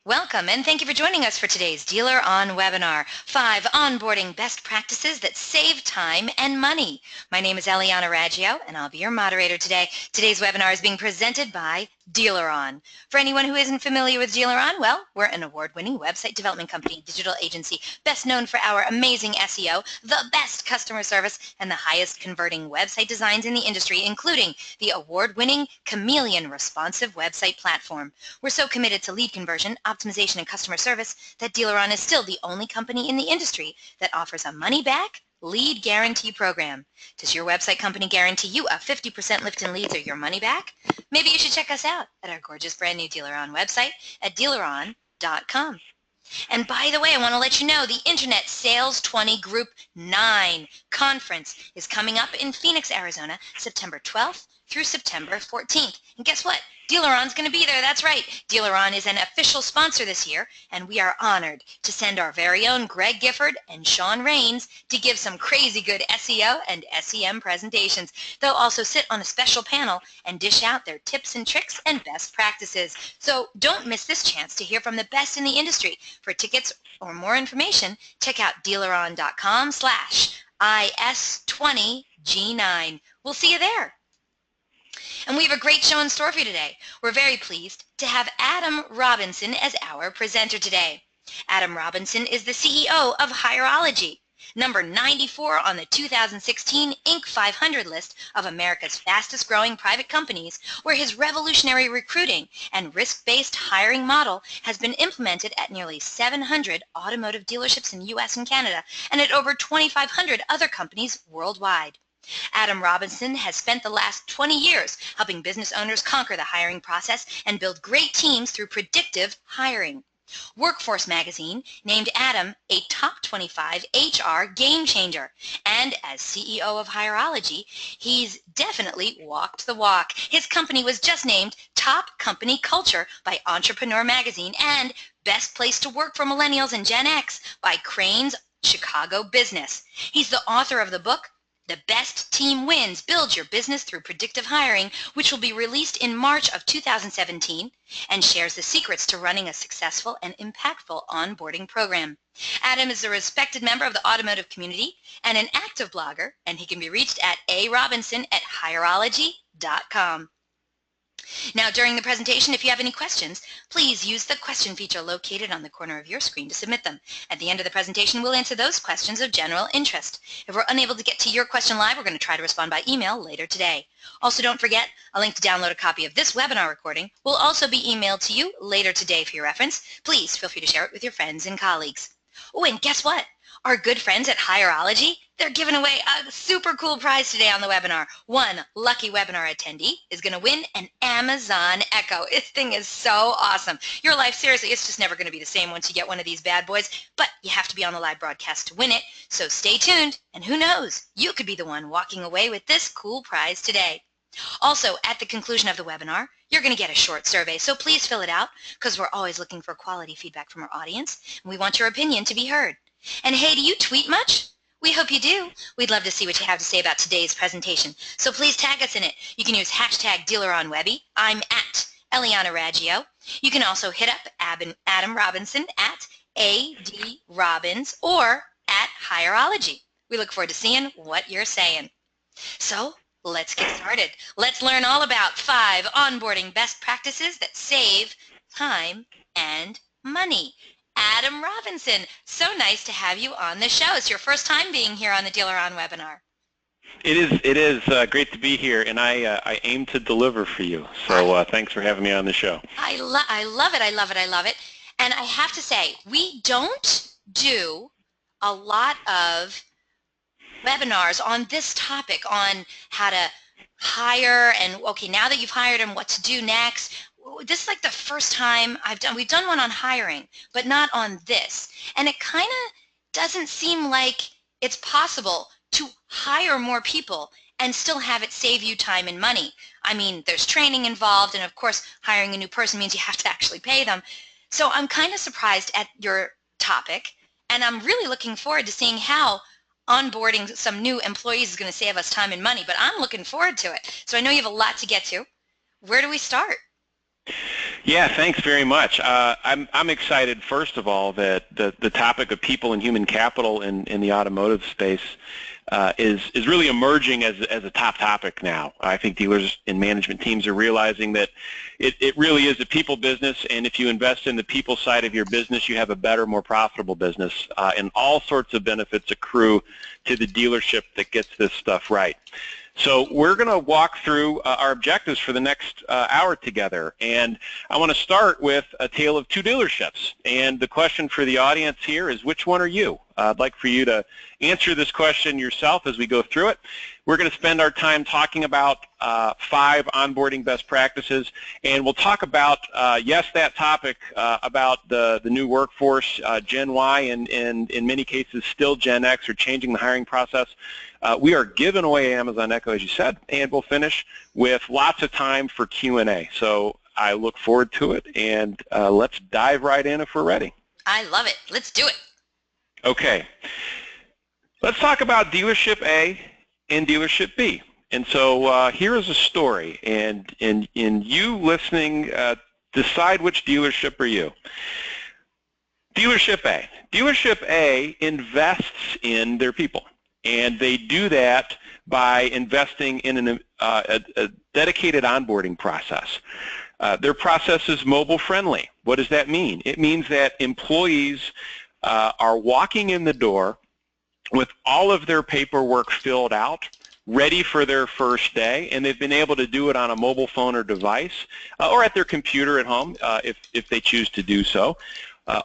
Welcome and thank you for joining us for today's DealerOn webinar, 5 onboarding best practices that save time and money. My name is Eliana Raggio and I'll be your moderator today. Today's webinar is being presented by DealerOn. For anyone who isn't familiar with DealerOn, well, we're an award-winning website development company and digital agency best known for our amazing SEO, the best customer service, and the highest converting website designs in the industry, including the award-winning Chameleon responsive website platform. We're so committed to lead conversion, optimization, and customer service that DealerOn is still the only company in the industry that offers a money-back lead guarantee program. Does your website company guarantee you a 50% lift in leads or your money back? Maybe you should check us out at our gorgeous brand new DealerOn website at DealerOn.com. And by the way, I want to let you know the Internet Sales 20 Group 9 conference is coming up in Phoenix, Arizona, September 12th through September 14th. And guess what? DealerOn's going to be there. That's right. DealerOn is an official sponsor this year, and we are honored to send our very own Greg Gifford and Sean Rains to give some crazy good SEO and SEM presentations. They'll also sit on a special panel and dish out their tips and tricks and best practices. So don't miss this chance to hear from the best in the industry. For tickets or more information, check out DealerOn.com/IS20G9. We'll see you there. And we have a great show in store for you today. We're very pleased to have Adam Robinson as our presenter today. Adam Robinson is the CEO of Hireology, number 94 on the 2016 Inc. 500 list of America's fastest growing private companies, where his revolutionary recruiting and risk-based hiring model has been implemented at nearly 700 automotive dealerships in the U.S. and Canada and at over 2,500 other companies worldwide. Adam Robinson has spent the last 20 years helping business owners conquer the hiring process and build great teams through predictive hiring. Workforce magazine named Adam a top 25 HR game changer, and as CEO of Hireology, he's definitely walked the walk. His company was just named Top Company Culture by Entrepreneur magazine and Best Place to Work for Millennials and Gen X by Crain's Chicago Business. He's the author of the book The Best Team Wins, Build Your Business Through Predictive Hiring, which will be released in March of 2017, and shares the secrets to running a successful and impactful onboarding program. Adam is a respected member of the automotive community and an active blogger, and he can be reached at arobinson@hireology.com. Now, during the presentation, if you have any questions, please use the question feature located on the corner of your screen to submit them. At the end of the presentation, we'll answer those questions of general interest. If we're unable to get to your question live, we're going to try to respond by email later today. Also, don't forget, a link to download a copy of this webinar recording will also be emailed to you later today for your reference. Please feel free to share it with your friends and colleagues. Oh, and guess what? Our good friends at Hireology, they're giving away a super cool prize today on the webinar. One lucky webinar attendee is going to win an Amazon Echo. This thing is so awesome. Your life, seriously, it's just never going to be the same once you get one of these bad boys, but you have to be on the live broadcast to win it, so stay tuned, and who knows, you could be the one walking away with this cool prize today. Also, at the conclusion of the webinar, you're going to get a short survey, so please fill it out, because we're always looking for quality feedback from our audience, and we want your opinion to be heard. And hey, do you tweet much? We hope you do. We'd love to see what you have to say about today's presentation, so please tag us in it. You can use hashtag DealerOnWebby. I'm at Eliana Raggio. You can also hit up Adam Robinson at ADRobbins or at Hireology. We look forward to seeing what you're saying. So let's get started. Let's learn all about 5 onboarding best practices that save time and money. Adam Robinson, so nice to have you on the show. It's your first time being here on the DealerOn webinar. It is great to be here, and I aim to deliver for you. So thanks for having me on the show. I love it. I love it. I love it. And I have to say, we don't do a lot of webinars on this topic, on how to hire and, okay, now that you've hired them, what to do next. This is like the first time we've done one on hiring, but not on this. And it kind of doesn't seem like it's possible to hire more people and still have it save you time and money. I mean, there's training involved, and of course, hiring a new person means you have to actually pay them. So I'm kind of surprised at your topic, and I'm really looking forward to seeing how onboarding some new employees is going to save us time and money, but I'm looking forward to it. So I know you have a lot to get to. Where do we start? Yeah, thanks very much. I'm excited, first of all, that the topic of people and human capital in the automotive space is really emerging as a top topic now. I think dealers and management teams are realizing that it really is a people business, and if you invest in the people side of your business, you have a better, more profitable business, and all sorts of benefits accrue to the dealership that gets this stuff right. So we're going to walk through our objectives for the next hour together, and I want to start with a tale of two dealerships. And the question for the audience here is, which one are you? I'd like for you to answer this question yourself as we go through it. We're going to spend our time talking about 5 onboarding best practices, and we'll talk about, yes, that topic about the new workforce, Gen Y, and in many cases still Gen X, or changing the hiring process. We are giving away Amazon Echo, as you said, and we'll finish with lots of time for Q&A. So I look forward to it, and let's dive right in if we're ready. I love it. Let's do it. Okay. Let's talk about dealership A and dealership B. And so here is a story, and you listening, decide which dealership are you. Dealership A. Dealership A invests in their people, and they do that by investing in a dedicated onboarding process. Their process is mobile friendly. What does that mean? It means that employees are walking in the door with all of their paperwork filled out, ready for their first day, and they've been able to do it on a mobile phone or device, or at their computer at home if they choose to do so.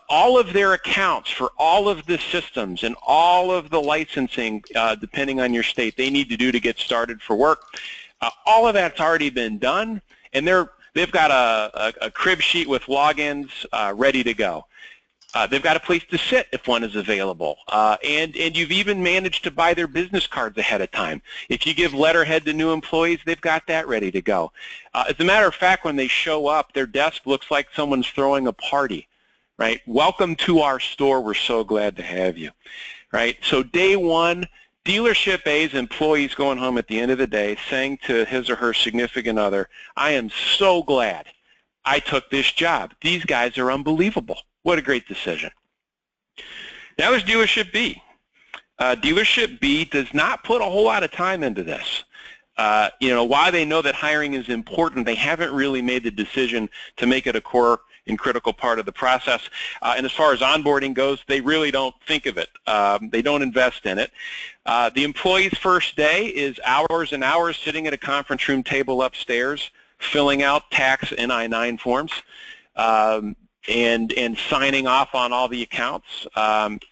All of their accounts for all of the systems and all of the licensing, depending on your state, they need to do to get started for work. All of that's already been done, and they've got a crib sheet with logins ready to go. They've got a place to sit if one is available, and you've even managed to buy their business cards ahead of time. If you give letterhead to new employees, they've got that ready to go. As a matter of fact, when they show up, their desk looks like someone's throwing a party, right? Welcome to our store. We're so glad to have you, right? So day one, dealership A's employees going home at the end of the day saying to his or her significant other, I am so glad I took this job. These guys are unbelievable. What a great decision. Now there's dealership B. Dealership B does not put a whole lot of time into this. While they know that hiring is important, they haven't really made the decision to make it a core and critical part of the process. And as far as onboarding goes, they really don't think of it. They don't invest in it. The employee's first day is hours and hours sitting at a conference room table upstairs, filling out tax and I-9 forms. And signing off on all the accounts,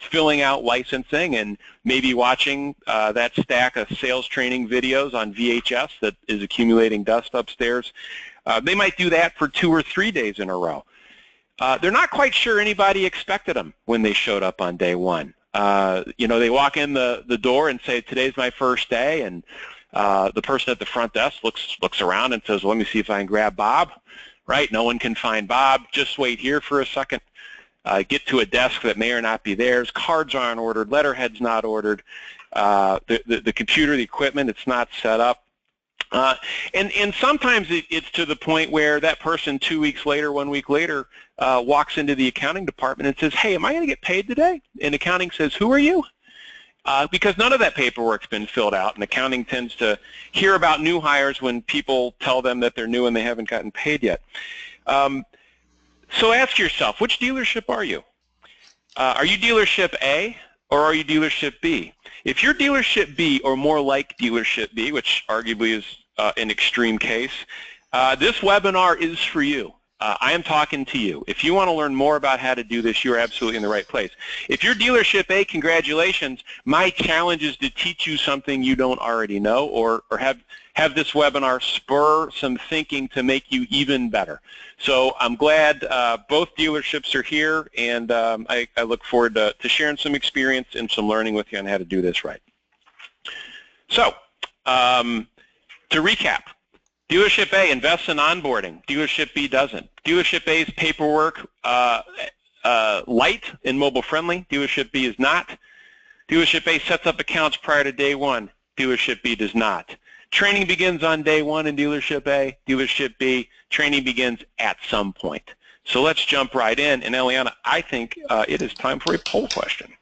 filling out licensing, and maybe watching that stack of sales training videos on VHS that is accumulating dust upstairs. They might do that for 2 or 3 days in a row. They're not quite sure anybody expected them when they showed up on day one. They walk in the door and say, today's my first day, and the person at the front desk looks around and says, well, let me see if I can grab Bob. Right? No one can find Bob. Just wait here for a second. Get to a desk that may or not be theirs. Cards aren't ordered. Letterhead's not ordered. The computer, the equipment, it's not set up. And sometimes it's to the point where that person 2 weeks later, 1 week later, walks into the accounting department and says, hey, am I going to get paid today? And accounting says, who are you? Because none of that paperwork's been filled out, and accounting tends to hear about new hires when people tell them that they're new and they haven't gotten paid yet. So ask yourself, which dealership are you? Are you dealership A or are you dealership B? If you're dealership B or more like dealership B, which arguably is an extreme case, this webinar is for you. I am talking to you. If you want to learn more about how to do this, you're absolutely in the right place. If you're dealership A, congratulations. My challenge is to teach you something you don't already know, or have this webinar spur some thinking to make you even better. So I'm glad both dealerships are here, and I look forward to sharing some experience and some learning with you on how to do this right. So to recap, dealership A invests in onboarding. Dealership B doesn't. Dealership A's paperwork light and mobile friendly. Dealership B is not. Dealership A sets up accounts prior to day one. Dealership B does not. Training begins on day one in dealership A. Dealership B, training begins at some point. So let's jump right in. And Eliana, I think it is time for a poll question.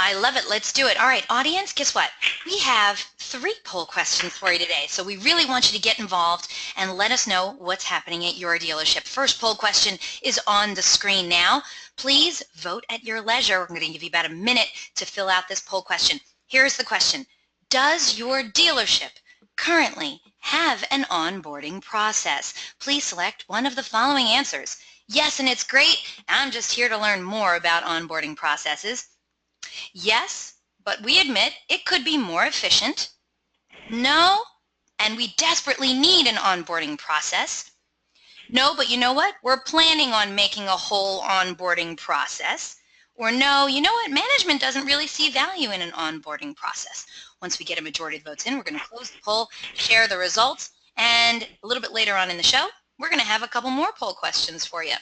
I love it. Let's do it. All right, audience, guess what? We have 3 poll questions for you today. So we really want you to get involved and let us know what's happening at your dealership. First poll question is on the screen now. Please vote at your leisure. We're going to give you about a minute to fill out this poll question. Here's the question. Does your dealership currently have an onboarding process? Please select one of the following answers. Yes, and it's great. I'm just here to learn more about onboarding processes. Yes, but we admit it could be more efficient. No, and we desperately need an onboarding process. No, but you know what? We're planning on making a whole onboarding process. Or no, you know what? Management doesn't really see value in an onboarding process. Once we get a majority of votes in, we're going to close the poll, share the results, and a little bit later on in the show, we're going to have a couple more poll questions for you.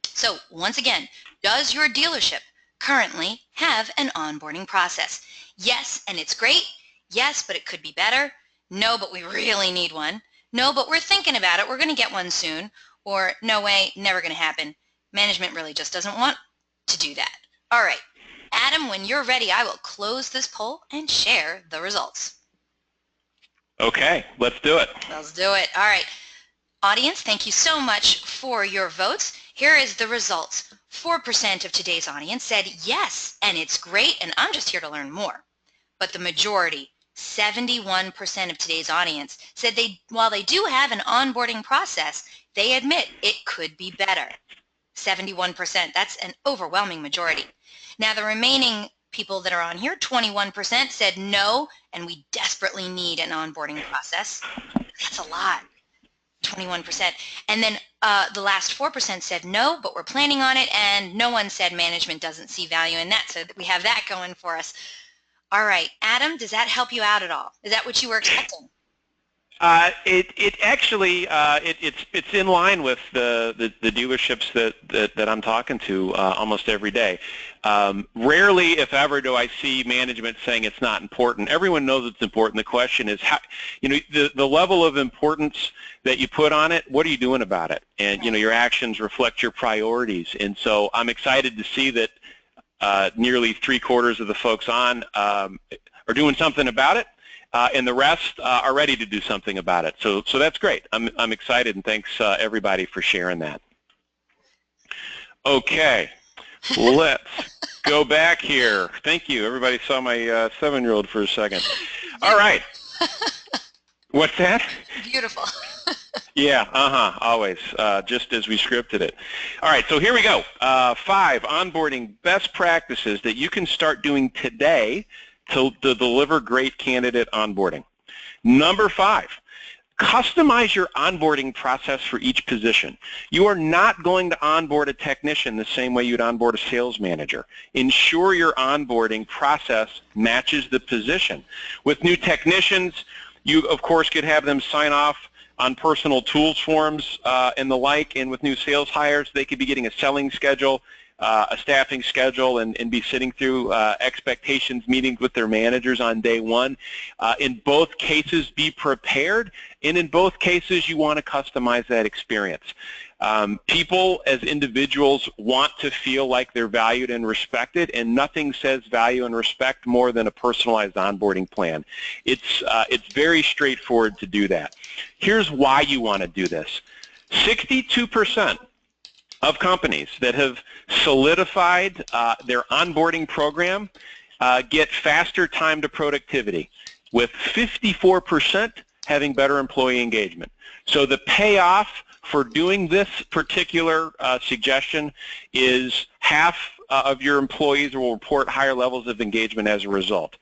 So once again, does your dealership currently have an onboarding process? Yes, and it's great. Yes, but it could be better. No, but we really need one. No, but we're thinking about it. We're going to get one soon. Or no way, never going to happen. Management really just doesn't want to do that. All right. Adam, when you're ready, I will close this poll and share the results. Okay, let's do it. Let's do it. All right. Audience, thank you so much for your votes. Here is the results. 4% of today's audience said yes, and it's great, and I'm just here to learn more. But the majority, 71% of today's audience, said while they do have an onboarding process, they admit it could be better. 71%, that's an overwhelming majority. Now the remaining people that are on here, 21% said no, and we desperately need an onboarding process. That's a lot. 21%. And then the last 4% said no, but we're planning on it, and no one said management doesn't see value in that, so we have that going for us. All right, Adam, does that help you out at all? Is that what you were expecting? It actually it's in line with the dealerships that I'm talking to almost every day. Rarely, if ever, do I see management saying it's not important. Everyone knows it's important. The question is, how, the level of importance that you put on it. What are you doing about it? And your actions reflect your priorities. And so I'm excited to see that nearly 3/4 of the folks on are doing something about it. And the rest are ready to do something about it. So that's great. I'm excited, and thanks everybody for sharing that. Okay, let's go back here. Thank you. Everybody saw my 7-year-old for a second. All right. What's that? Beautiful. Yeah, always, just as we scripted it. All right, so here we go. 5 onboarding best practices that you can start doing today to deliver great candidate onboarding. Number 5, customize your onboarding process for each position. You are not going to onboard a technician the same way you'd onboard a sales manager. Ensure your onboarding process matches the position. With new technicians, you of course could have them sign off on personal tools forms and the like, and with new sales hires, they could be getting a selling schedule, a staffing schedule, and be sitting through expectations meetings with their managers on day one. In both cases, be prepared, and in both cases, you want to customize that experience. People as individuals want to feel like they're valued and respected, and nothing says value and respect more than a personalized onboarding plan. It's very straightforward to do that. Here's why you want to do this. 62% of companies that have solidified their onboarding program get faster time to productivity, with 54% having better employee engagement. So the payoff for doing this particular suggestion is half of your employees will report higher levels of engagement as a result.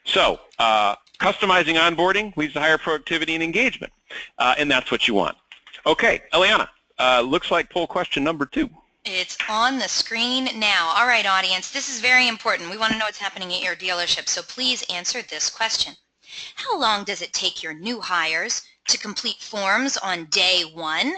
So customizing onboarding leads to higher productivity and engagement, and that's what you want. Okay, Eliana. Looks like poll question number 2. It's on the screen now. All right, audience, this is very important. We want to know what's happening at your dealership, so please answer this question. How long does it take your new hires to complete forms on day 1?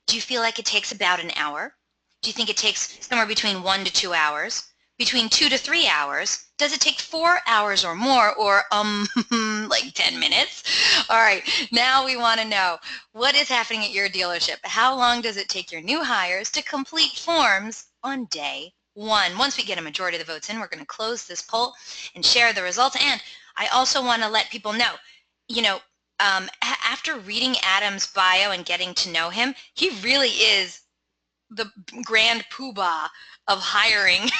Do you feel like it takes about an hour? Do you think it takes somewhere between 1 to 2 hours? between 2 to 3 hours? Does it take 4 hours or more, or like 10 minutes? All right, now we want to know what is happening at your dealership. How long does it take your new hires to complete forms on day one? Once we get a majority of the votes in, we're going to close this poll and share the results. And I also want to let people know, after reading Adam's bio and getting to know him, he really is the grand poobah of hiring.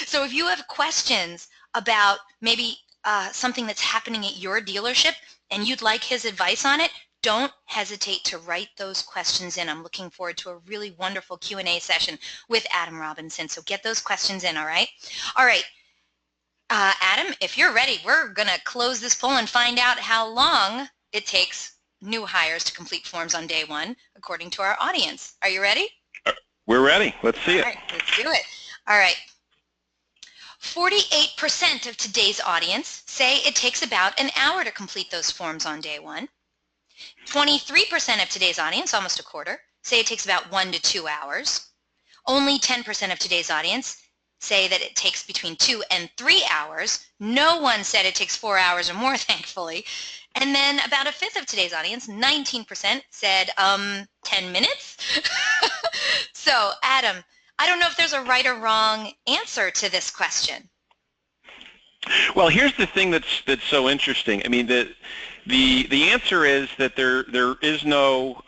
So if you have questions about maybe something that's happening at your dealership and you'd like his advice on it, don't hesitate to write those questions in. I'm looking forward to a really wonderful Q&A session with Adam Robinson. So get those questions in, all right? All right. Adam, if you're ready, we're going to close this poll and find out how long it takes new hires to complete forms on day one, according to our audience. Are you ready? We're ready. Let's see it. All right, let's do it. All right. 48% of today's audience say it takes about an hour to complete those forms on day one. 23% of today's audience, almost a quarter, say it takes about 1 to 2 hours. Only 10% of today's audience say that it takes between 2 and 3 hours. No one said it takes 4 hours or more, thankfully. And then about a fifth of today's audience, 19%, said 10 minutes. So, Adam, I don't know if there's a right or wrong answer to this question. Well, here's the thing that's so interesting. I mean, the answer is that there is no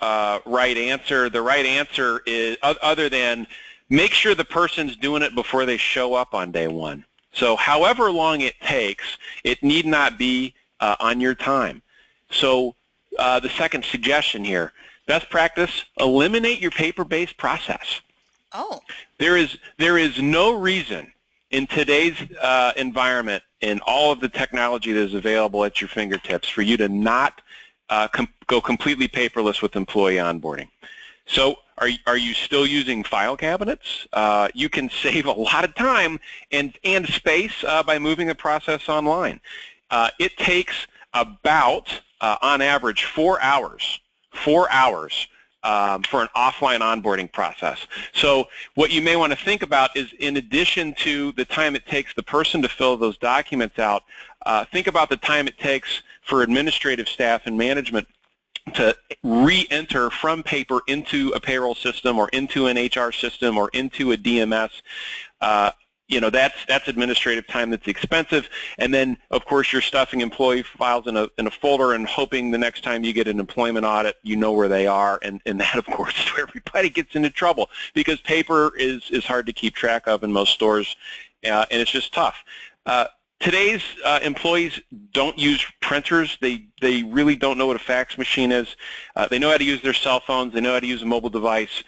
right answer. The right answer is, other than make sure the person's doing it before they show up on day one. So however long it takes, it need not be on your time. So the second suggestion here, best practice, eliminate your paper-based process. Oh. There is no reason in today's environment and all of the technology that is available at your fingertips for you to not go completely paperless with employee onboarding. So are you still using file cabinets? You can save a lot of time and space by moving the process online. It takes about, on average, 4 hours for an offline onboarding process. So what you may want to think about is, in addition to the time it takes the person to fill those documents out, think about the time it takes for administrative staff and management to re-enter from paper into a payroll system or into an HR system or into a DMS. That's administrative time that's expensive. And then, of course, you're stuffing employee files in a folder and hoping the next time you get an employment audit, you know where they are. And that, of course, is where everybody gets into trouble, because paper is hard to keep track of in most stores, and it's just tough. Today's employees don't use printers. They really don't know what a fax machine is. They know how to use their cell phones. They know how to use a mobile device.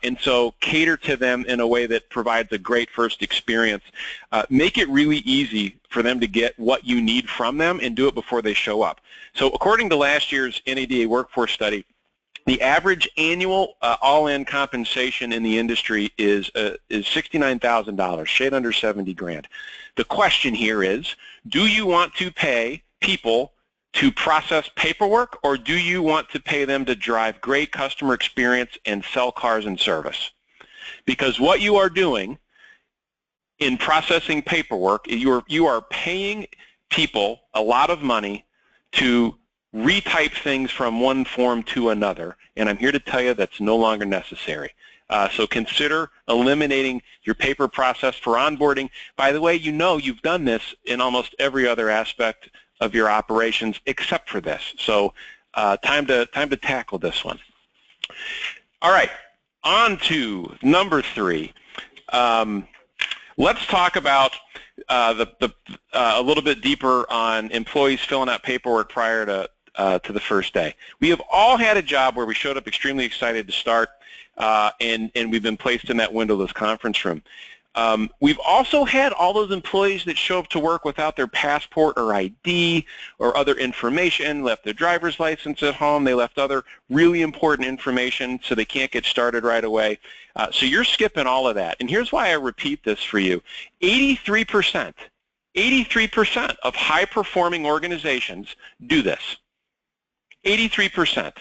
And so cater to them in a way that provides a great first experience. Make it really easy for them to get what you need from them, and do it before they show up. So according to last year's NADA workforce study, the average annual all-in compensation in the industry is $69,000, shade under 70 grand. The question here is, do you want to pay people to process paperwork, or do you want to pay them to drive great customer experience and sell cars and service? Because what you are doing in processing paperwork, you are paying people a lot of money to retype things from one form to another, and I'm here to tell you that's no longer necessary. So consider eliminating your paper process for onboarding. By the way, you've done this in almost every other aspect of your operations except for this. So time to tackle this one. All right, on to number 3. Let's talk about a little bit deeper on employees filling out paperwork prior to the first day. We have all had a job where we showed up extremely excited to start, and we've been placed in that windowless conference room. We've also had all those employees that show up to work without their passport or ID or other information, left their driver's license at home, they left other really important information, so they can't get started right away. So you're skipping all of that. And here's why I repeat this for you. 83% of high-performing organizations do this. 83%.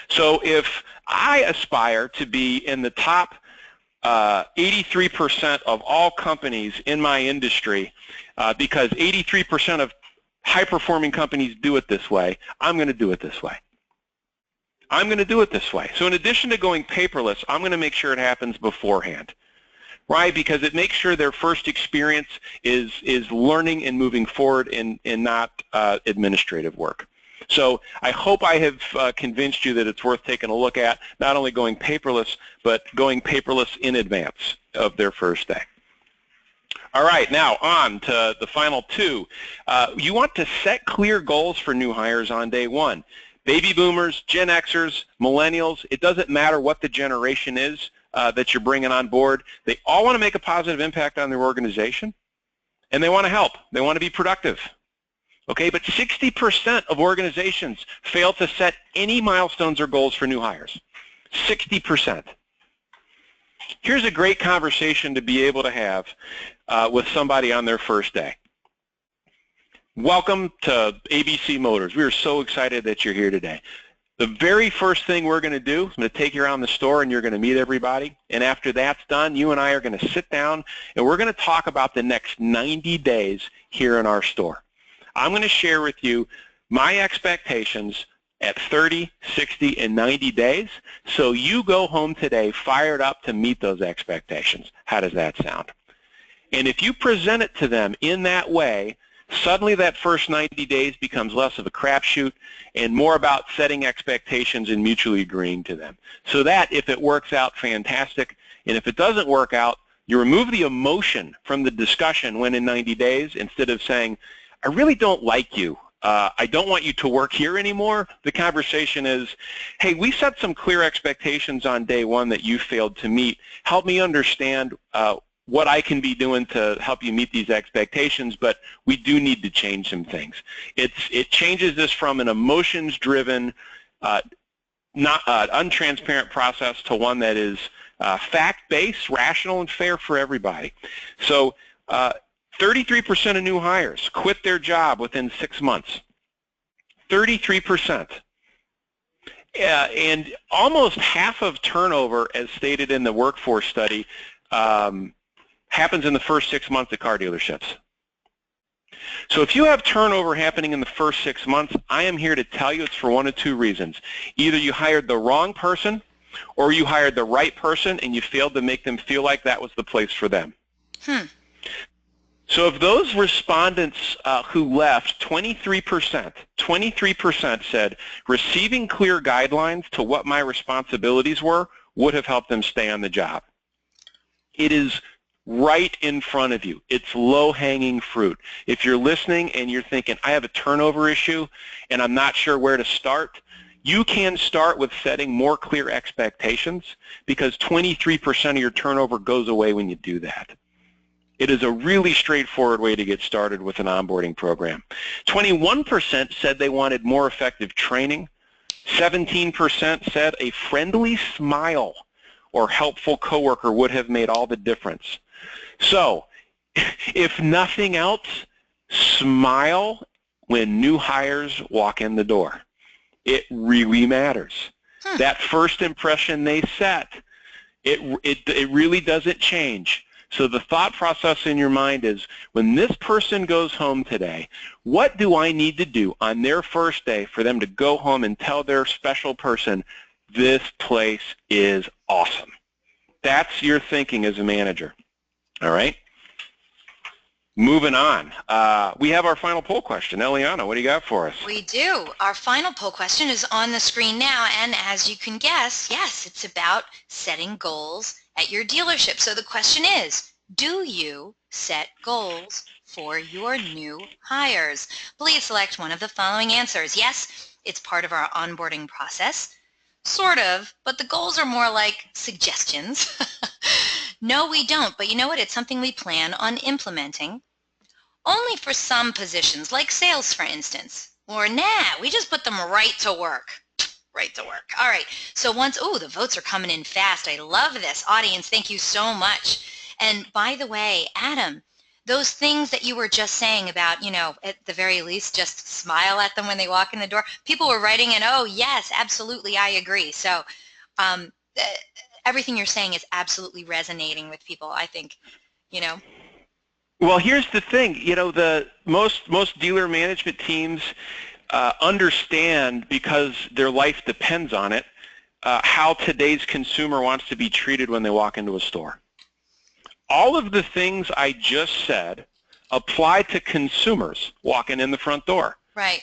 So if I aspire to be in the top 83% of all companies in my industry, because 83% of high-performing companies do it this way, I'm going to do it this way. I'm going to do it this way. So in addition to going paperless, I'm going to make sure it happens beforehand. Right, because it makes sure their first experience is learning and moving forward and not administrative work. So I hope I have convinced you that it's worth taking a look at, not only going paperless, but going paperless in advance of their first day. All right, now on to the final two. You want to set clear goals for new hires on day one. Baby boomers, Gen Xers, millennials, it doesn't matter what the generation is that you're bringing on board. They all want to make a positive impact on their organization, and they want to help. They want to be productive. Okay, but 60% of organizations fail to set any milestones or goals for new hires. 60%. Here's a great conversation to be able to have with somebody on their first day. Welcome to ABC Motors. We are so excited that you're here today. The very first thing we're going to do, I'm going to take you around the store and you're going to meet everybody. And after that's done, you and I are going to sit down and we're going to talk about the next 90 days here in our store. I'm going to share with you my expectations at 30, 60, and 90 days. So you go home today fired up to meet those expectations. How does that sound? And if you present it to them in that way, suddenly that first 90 days becomes less of a crapshoot and more about setting expectations and mutually agreeing to them. So that if it works out, fantastic. And if it doesn't work out, you remove the emotion from the discussion when in 90 days instead of saying, I really don't like you. I don't want you to work here anymore. The conversation is, hey, we set some clear expectations on day one that you failed to meet. Help me understand what I can be doing to help you meet these expectations, but we do need to change some things. It changes this from an emotions-driven, untransparent process to one that is fact-based, rational, and fair for everybody. So 33% of new hires quit their job within 6 months. 33%. And almost half of turnover, as stated in the workforce study, happens in the first 6 months at car dealerships. So if you have turnover happening in the first 6 months, I am here to tell you it's for one of two reasons. Either you hired the wrong person or you hired the right person and you failed to make them feel like that was the place for them. So of those respondents who left, 23% said receiving clear guidelines to what my responsibilities were would have helped them stay on the job. It is right in front of you. It's low-hanging fruit. If you're listening and you're thinking, I have a turnover issue and I'm not sure where to start, you can start with setting more clear expectations because 23% of your turnover goes away when you do that. It is a really straightforward way to get started with an onboarding program. 21% said they wanted more effective training. 17% said a friendly smile or helpful coworker would have made all the difference. So, if nothing else, smile when new hires walk in the door. It really matters. That first impression they set, it really doesn't change. So the thought process in your mind is, when this person goes home today, what do I need to do on their first day for them to go home and tell their special person, this place is awesome? That's your thinking as a manager. All right? Moving on. We have our final poll question. Eliana, what do you got for us? We do. Our final poll question is on the screen now, and as you can guess, yes, it's about setting goals at your dealership. So the question is, do you set goals for your new hires? Please select one of the following answers. Yes, it's part of our onboarding process. Sort of, but the goals are more like suggestions. No, we don't, but you know what? It's something we plan on implementing. Only for some positions, like sales, for instance. Or, nah, we just put them right to work. Right to work. All right, so once, the votes are coming in fast. I love this. Audience, thank you so much. And by the way, Adam, those things that you were just saying about, at the very least, just smile at them when they walk in the door, people were writing in, oh, yes, absolutely, I agree. So everything you're saying is absolutely resonating with people, I think, you know. Well, here's the thing. The most dealer management teams understand, because their life depends on it, how today's consumer wants to be treated when they walk into a store. All of the things I just said apply to consumers walking in the front door. Right.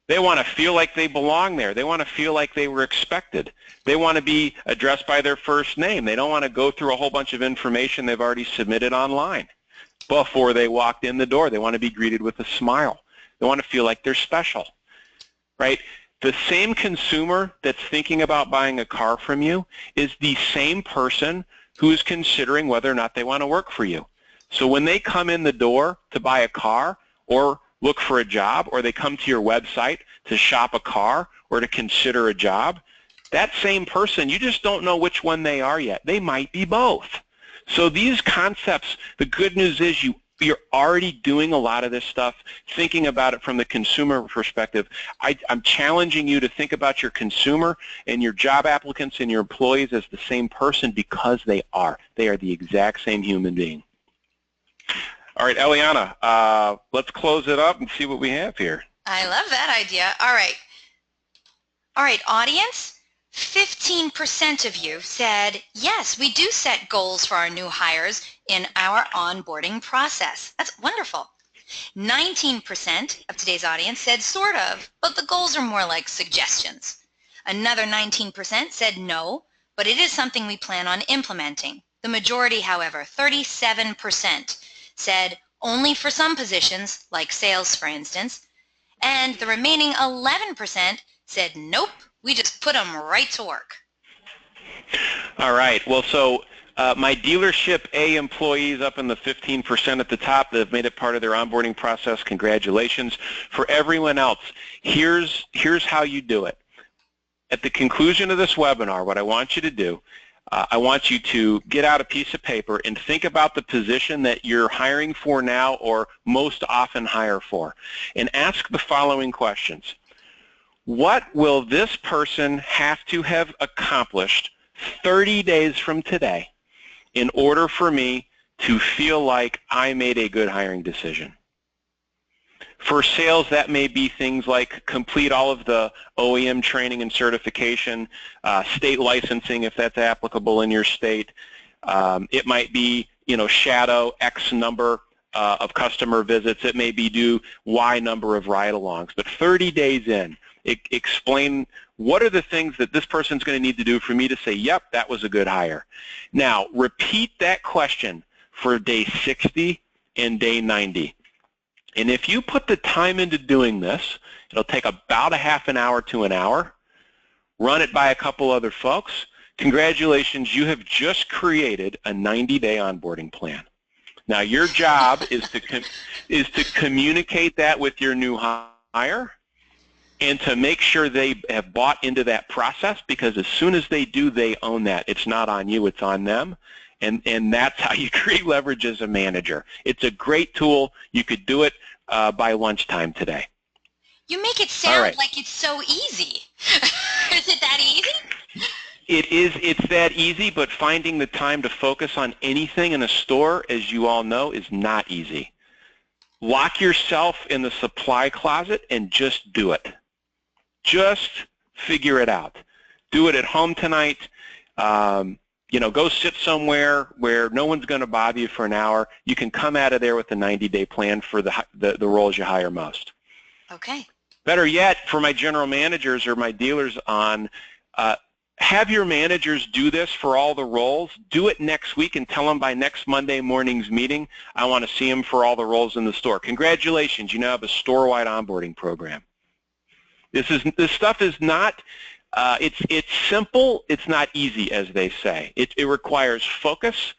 They want to feel like they belong there. They want to feel like they were expected. They want to be addressed by their first name. They don't want to go through a whole bunch of information they've already submitted online before they walked in the door. They want to be greeted with a smile. They want to feel like they're special, right? The same consumer that's thinking about buying a car from you is the same person who is considering whether or not they want to work for you. So when they come in the door to buy a car or look for a job, or they come to your website to shop a car or to consider a job, that same person, you just don't know which one they are yet. They might be both. So these concepts, the good news is you're already doing a lot of this stuff, thinking about it from the consumer perspective. I'm challenging you to think about your consumer and your job applicants and your employees as the same person, because they are. They are the exact same human being. All right, Eliana, let's close it up and see what we have here. I love that idea. All right, audience. 15% of you said, yes, we do set goals for our new hires in our onboarding process. That's wonderful. 19% of today's audience said sort of, but the goals are more like suggestions. Another 19% said no, but it is something we plan on implementing. The majority, however, 37%, said only for some positions, like sales, for instance, and the remaining 11% said nope, we just put them right to work. All right. Well, so my dealership A employees up in the 15% at the top that have made it part of their onboarding process, congratulations. For everyone else, here's how you do it. At the conclusion of this webinar, what I want you to do, I want you to get out a piece of paper and think about the position that you're hiring for now or most often hire for, and ask the following questions. What will this person have to have accomplished 30 days from today in order for me to feel like I made a good hiring decision? For sales, that may be things like complete all of the OEM training and certification, state licensing if that's applicable in your state. It might be, shadow X number of customer visits. It may be do Y number of ride-alongs. But 30 days in, explain what are the things that this person's going to need to do for me to say, yep, that was a good hire. Now, repeat that question for day 60 and day 90. And if you put the time into doing this, it'll take about a half an hour to an hour. Run it by a couple other folks. Congratulations, you have just created a 90-day onboarding plan. Now, your job is to communicate that with your new hire and to make sure they have bought into that process, because as soon as they do, they own that. It's not on you, it's on them. And that's how you create leverage as a manager. It's a great tool. You could do it by lunchtime today. You make it sound like it's so easy. Is it that easy? It is. It's that easy, but finding the time to focus on anything in a store, as you all know, is not easy. Lock yourself in the supply closet and just do it. Just figure it out. Do it at home tonight. Go sit somewhere where no one's going to bother you for an hour. You can come out of there with a 90-day plan for the roles you hire most. Okay. Better yet, for my general managers or my dealers have your managers do this for all the roles. Do it next week and tell them by next Monday morning's meeting, I want to see them for all the roles in the store. Congratulations, you now have a store-wide onboarding program. This stuff is not, it's simple, it's not easy, as they say. It requires focus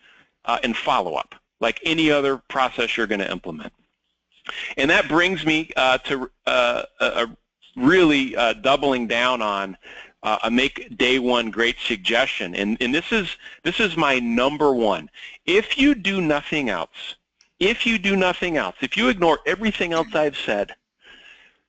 and follow-up, like any other process you're going to implement. And that brings me to really doubling down on a make day one great suggestion, and this is my number one. If you do nothing else, if you ignore everything else I've said,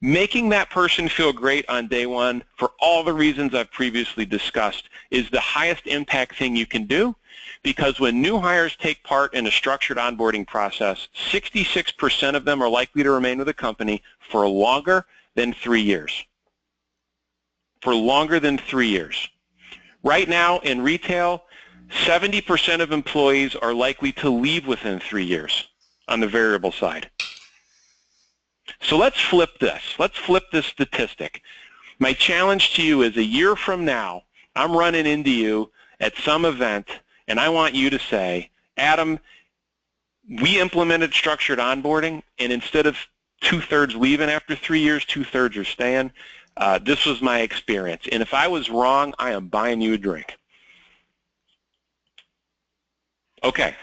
Making that person feel great on day one for all the reasons I've previously discussed is the highest impact thing you can do, because when new hires take part in a structured onboarding process, 66% of them are likely to remain with the company for longer than 3 years. For longer than 3 years. Right now in retail, 70% of employees are likely to leave within 3 years on the variable side. So let's flip this. Let's flip this statistic. My challenge to you is a year from now, I'm running into you at some event, and I want you to say, Adam, we implemented structured onboarding, and instead of 2/3 leaving after 3 years, 2/3 are staying. This was my experience. And if I was wrong, I am buying you a drink. Okay.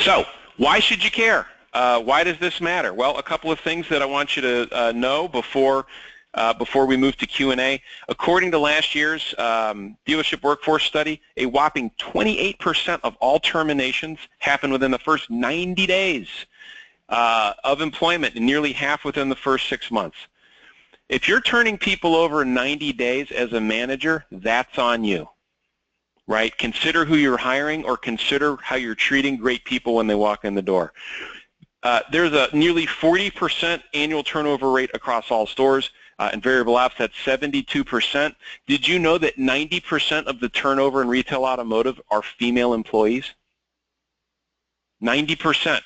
So why should you care? Why does this matter? Well, a couple of things that I want you to know before we move to Q&A. According to last year's dealership workforce study, a whopping 28% of all terminations happen within the first 90 days of employment, and nearly half within the first 6 months. If you're turning people over in 90 days as a manager, that's on you, right? Consider who you're hiring, or consider how you're treating great people when they walk in the door. There's a nearly 40% annual turnover rate across all stores. In variable ops, that's 72%. Did you know that 90% of the turnover in retail automotive are female employees? 90%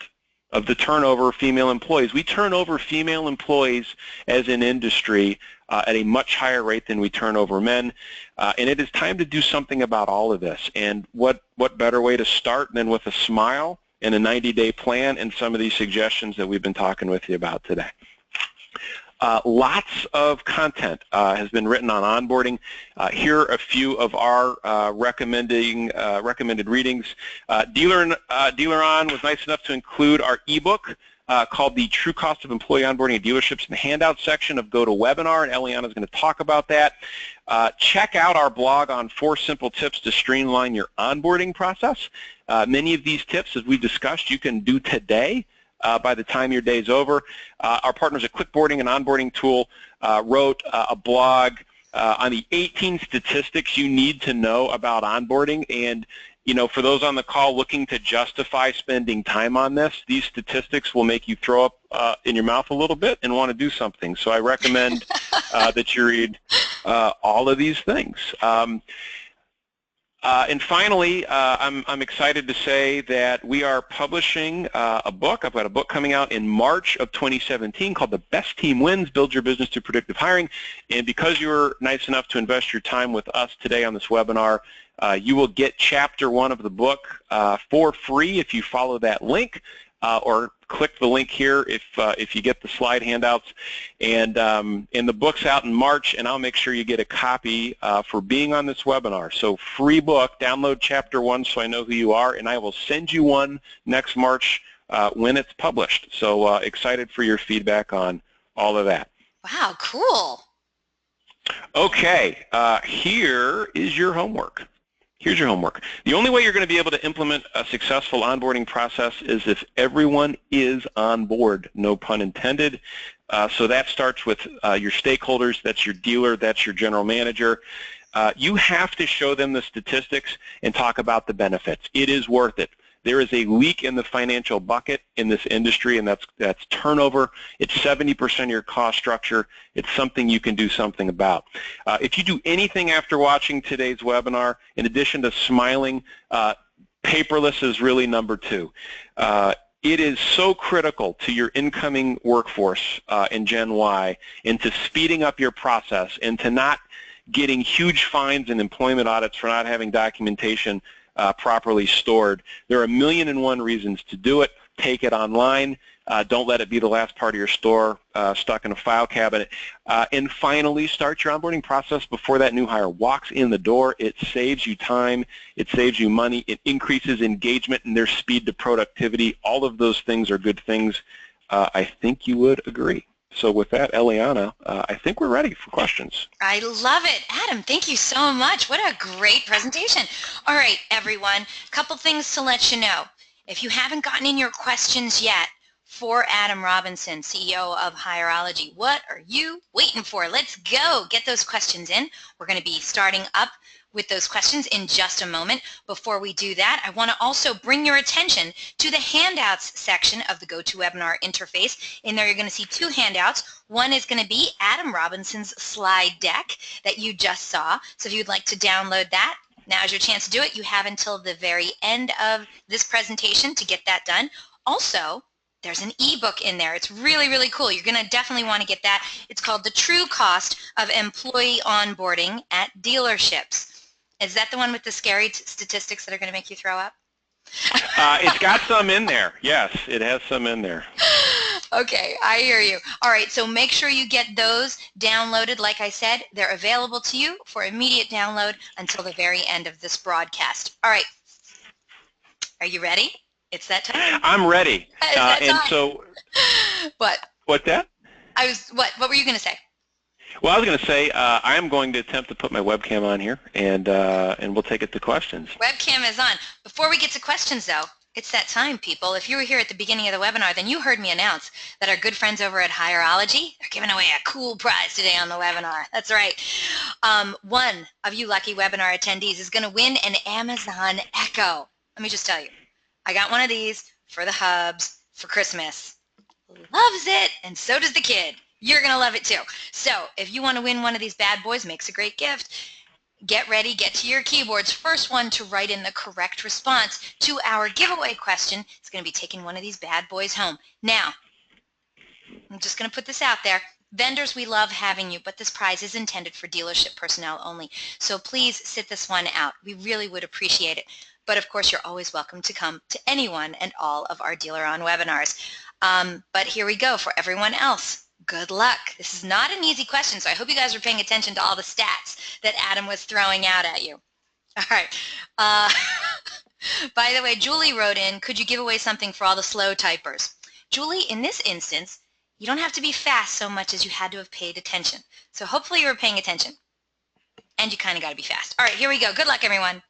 of the turnover of female employees. We turn over female employees as an industry at a much higher rate than we turn over men, and it is time to do something about all of this. And what better way to start than with a smile and a 90-day plan and some of these suggestions that we've been talking with you about today. Lots of content has been written on onboarding. Here are a few of our recommended readings. DealerOn was nice enough to include our ebook called The True Cost of Employee Onboarding at Dealerships in the handout section of GoToWebinar, and Eliana is going to talk about that. Check out our blog on 4 simple tips to streamline your onboarding process. Many of these tips, as we discussed, you can do today. By the time your day's over. Our partners at QuickBoarding, an onboarding tool, wrote a blog on the 18 statistics you need to know about onboarding. And, you know, for those on the call looking to justify spending time on this, these statistics will make you throw up in your mouth a little bit and want to do something. So I recommend that you read all of these things. And finally, I'm excited to say that we are publishing a book. I've got a book coming out in March of 2017 called The Best Team Wins, Build Your Business Through Predictive Hiring. And because you were nice enough to invest your time with us today on this webinar, you will get chapter 1 of the book for free if you follow that link, or click the link here if you get the slide handouts. And the book's out in March, and I'll make sure you get a copy for being on this webinar. So free book, download chapter 1 so I know who you are, and I will send you one next March when it's published. So excited for your feedback on all of that. Wow, cool. Okay, here is your homework. Here's your homework. The only way you're going to be able to implement a successful onboarding process is if everyone is on board, no pun intended. So that starts with your stakeholders. That's your dealer. That's your general manager. You have to show them the statistics and talk about the benefits. It is worth it. There is a leak in the financial bucket in this industry, and that's turnover. It's 70% of your cost structure. It's something you can do something about. If you do anything after watching today's webinar, in addition to smiling, paperless is really number 2. It is so critical to your incoming workforce in Gen Y, and to speeding up your process, and to not getting huge fines and employment audits for not having documentation properly stored. There are 1,000,001 reasons to do it. Take it online. Don't let it be the last part of your store stuck in a file cabinet. And finally, start your onboarding process before that new hire walks in the door. It saves you time. It saves you money. It increases engagement and their speed to productivity. All of those things are good things. I think you would agree. So with that, Eliana, I think we're ready for questions. I love it. Adam, thank you so much. What a great presentation. All right, everyone, a couple things to let you know. If you haven't gotten in your questions yet, for Adam Robinson, CEO of Hireology. What are you waiting for? Let's go. Get those questions in. We're going to be starting up with those questions in just a moment. Before we do that, I want to also bring your attention to the handouts section of the GoToWebinar interface. In there, you're going to see two handouts. One is going to be Adam Robinson's slide deck that you just saw. So if you'd like to download that, now's your chance to do it. You have until the very end of this presentation to get that done. Also, there's an ebook in there. It's really, really cool. You're going to definitely want to get that. It's called The True Cost of Employee Onboarding at Dealerships. Is that the one with the scary statistics that are going to make you throw up? It's got some in there. Yes, it has some in there. Okay, I hear you. All right, so make sure you get those downloaded. Like I said, they're available to you for immediate download until the very end of this broadcast. All right, are you ready? It's that time. I'm ready. It's that time. And so, what? What's that? What were you going to say? Well, I was going to say I am going to attempt to put my webcam on here, and we'll take it to questions. Webcam is on. Before we get to questions, though, it's that time, people. If you were here at the beginning of the webinar, then you heard me announce that our good friends over at Hireology are giving away a cool prize today on the webinar. That's right. One of you lucky webinar attendees is going to win an Amazon Echo. Let me just tell you, I got one of these for the hubs for Christmas. Loves it, and so does the kid. You're going to love it too. So if you want to win one of these bad boys, makes a great gift. Get ready, get to your keyboards. First one to write in the correct response to our giveaway question is going to be taking one of these bad boys home. Now, I'm just going to put this out there. Vendors, we love having you, but this prize is intended for dealership personnel only. So please sit this one out. We really would appreciate it. But of course, you're always welcome to come to any one and all of our DealerOn webinars. But here we go for everyone else. Good luck. This is not an easy question, so I hope you guys are paying attention to all the stats that Adam was throwing out at you. All right. By the way, Julie wrote in, could you give away something for all the slow typers? Julie, in this instance, you don't have to be fast so much as you had to have paid attention. So hopefully you were paying attention. And you kind of got to be fast. All right, here we go. Good luck, everyone.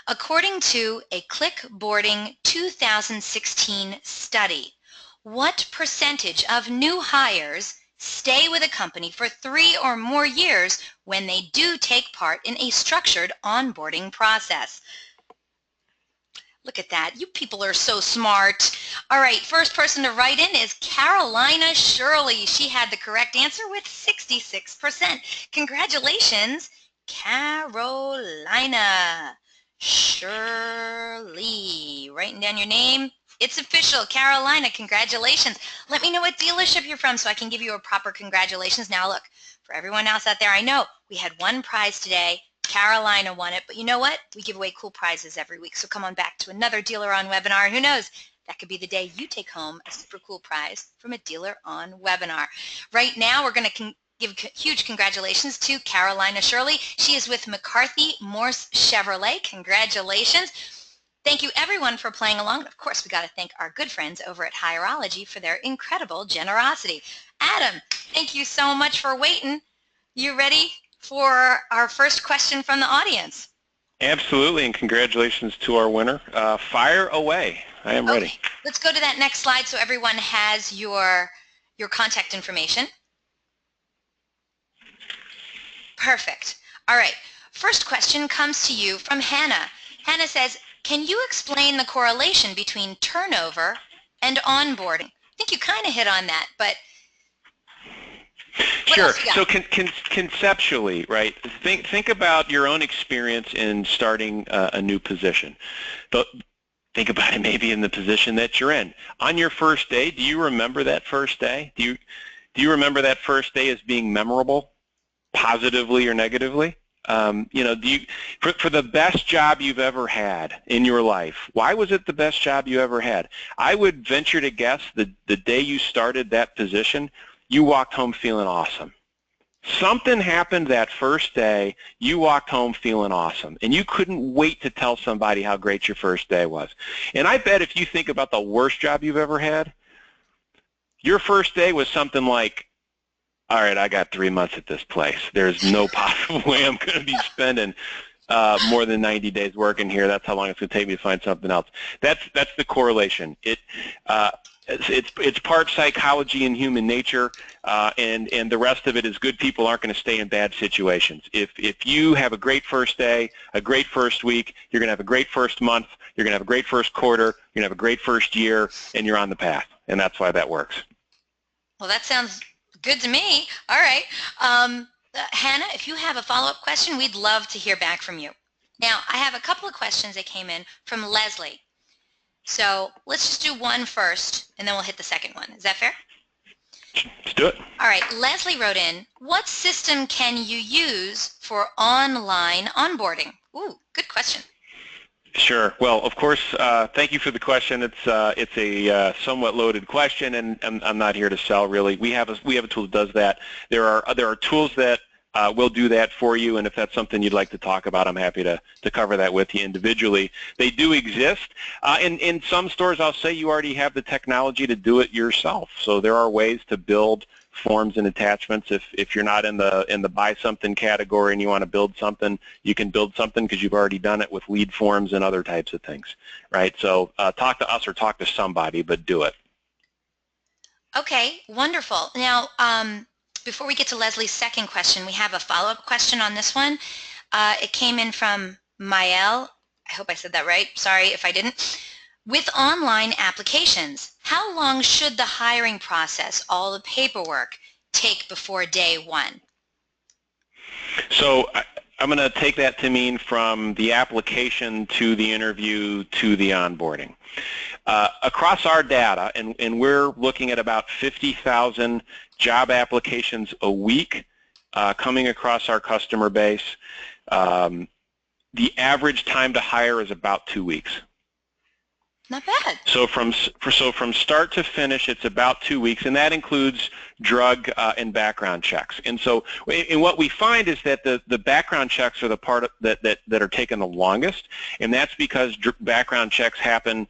According to a Clickboarding 2016 study, what percentage of new hires stay with a company for 3 or more years when they do take part in a structured onboarding process? Look at that. You people are so smart. All right, first person to write in is Carolina Shirley. She had the correct answer with 66%. Congratulations, Carolina Shirley. Writing down your name. It's official. Carolina, congratulations. Let me know what dealership you're from so I can give you a proper congratulations. Now look, for everyone else out there, I know we had one prize today. Carolina won it, but you know what? We give away cool prizes every week, so come on back to another DealerOn webinar, and who knows, that could be the day you take home a super cool prize from a DealerOn webinar. Right now, we're going to give huge congratulations to Carolina Shirley. She is with McCarthy Morse Chevrolet. Congratulations. Thank you, everyone, for playing along. Of course, we got to thank our good friends over at Hireology for their incredible generosity. Adam, thank you so much for waiting. You ready for our first question from the audience? Absolutely, and congratulations to our winner. Fire away. I am ready. Let's go to that next slide so everyone has your contact information. Perfect. All right. First question comes to you from Hannah. Hannah says, can you explain the correlation between turnover and onboarding? I think you kind of hit on that, but sure. So conceptually, right, think about your own experience in starting a new position. But think about it maybe in the position that you're in. On your first day, do you remember that first day? Do you remember that first day as being memorable, positively or negatively? You know, for the best job you've ever had in your life, why was it the best job you ever had? I would venture to guess the day you started that position, you walked home feeling awesome. Something happened that first day, you walked home feeling awesome, and you couldn't wait to tell somebody how great your first day was. And I bet if you think about the worst job you've ever had, your first day was something like, all right, I got 3 months at this place. There's no possible way I'm going to be spending more than 90 days working here. That's how long it's going to take me to find something else. That's the correlation. It's part psychology and human nature, and the rest of it is good people aren't going to stay in bad situations. If you have a great first day, a great first week, you're going to have a great first month, you're going to have a great first quarter, you're going to have a great first year, and you're on the path. And that's why that works. Well, that sounds good to me. All right. Hannah, if you have a follow-up question, we'd love to hear back from you. Now, I have a couple of questions that came in from Leslie. So let's just do one first, and then we'll hit the second one. Is that fair? Let's do it. All right. Leslie wrote in, what system can you use for online onboarding? Ooh, good question. Sure. Well, of course, thank you for the question. It's a somewhat loaded question, and I'm not here to sell really. We have a tool that does that. There are tools that will do that for you, and if that's something you'd like to talk about, I'm happy to cover that with you individually. They do exist. In some stores, I'll say you already have the technology to do it yourself. So there are ways to build forms and attachments. If you're not in the buy something category and you want to build something, you can build something because you've already done it with lead forms and other types of things, right? So talk to us or talk to somebody, but do it. Okay, wonderful. Now, before we get to Leslie's second question, we have a follow-up question on this one. It came in from Mael. I hope I said that right. Sorry if I didn't. With online applications, how long should the hiring process, all the paperwork, take before day one? So I'm going to take that to mean from the application to the interview to the onboarding. Across our data, and we're looking at about 50,000 job applications a week coming across our customer base, the average time to hire is about 2 weeks. Not bad. So from start to finish, it's about 2 weeks, and that includes drug and background checks. And so, and what we find is that the background checks are the part that are taking the longest, and that's because background checks happen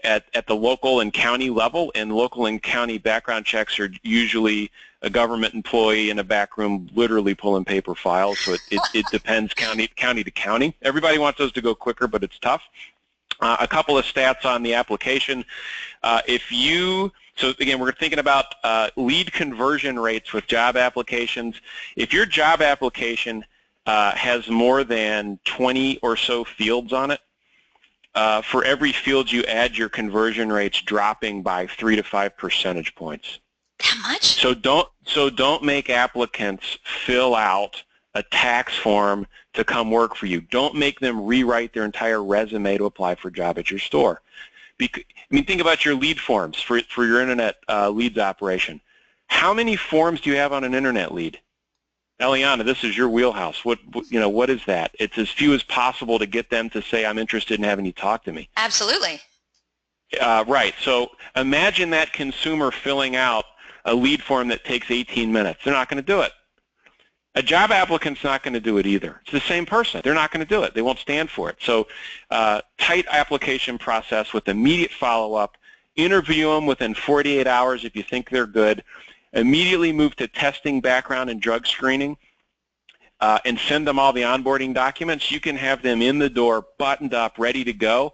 at the local and county level, and local and county background checks are usually a government employee in a back room literally pulling paper files. So it depends county to county. Everybody wants those to go quicker, but it's tough. A couple of stats on the application. So again, we're thinking about lead conversion rates with job applications. If your job application has more than 20 or so fields on it, for every field you add, your conversion rate's dropping by 3 to 5 percentage points. That much? So don't make applicants fill out a tax form to come work for you. Don't make them rewrite their entire resume to apply for a job at your store. Think about your lead forms for your internet leads operation. How many forms do you have on an internet lead? Eliana, this is your wheelhouse. What is that? It's as few as possible to get them to say, I'm interested in having you talk to me. Absolutely. Right. So imagine that consumer filling out a lead form that takes 18 minutes. They're not going to do it. A job applicant's not going to do it either. It's the same person. They're not going to do it. They won't stand for it. So tight application process with immediate follow-up. Interview them within 48 hours if you think they're good. Immediately move to testing, background, and drug screening, and send them all the onboarding documents. You can have them in the door, buttoned up, ready to go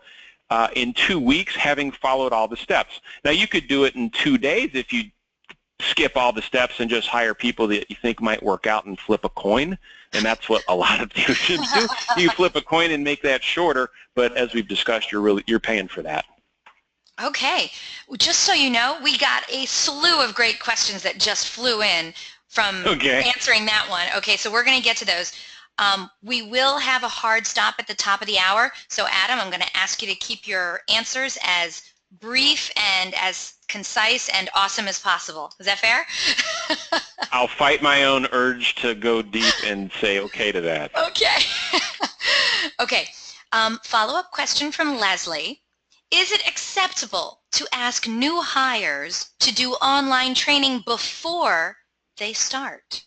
in 2 weeks, having followed all the steps. Now, you could do it in 2 days if you skip all the steps and just hire people that you think might work out and flip a coin, and that's what a lot of dealerships do. You flip a coin and make that shorter, but as we've discussed, you're paying for that. Okay. Well, just so you know, we got a slew of great questions that just flew in from answering that one. Okay, so we're going to get to those. We will have a hard stop at the top of the hour, so Adam, I'm going to ask you to keep your answers as brief and as concise and awesome as possible. Is that fair? I'll fight my own urge to go deep and say okay to that. Okay. Okay. Follow-up question from Leslie. Is it acceptable to ask new hires to do online training before they start?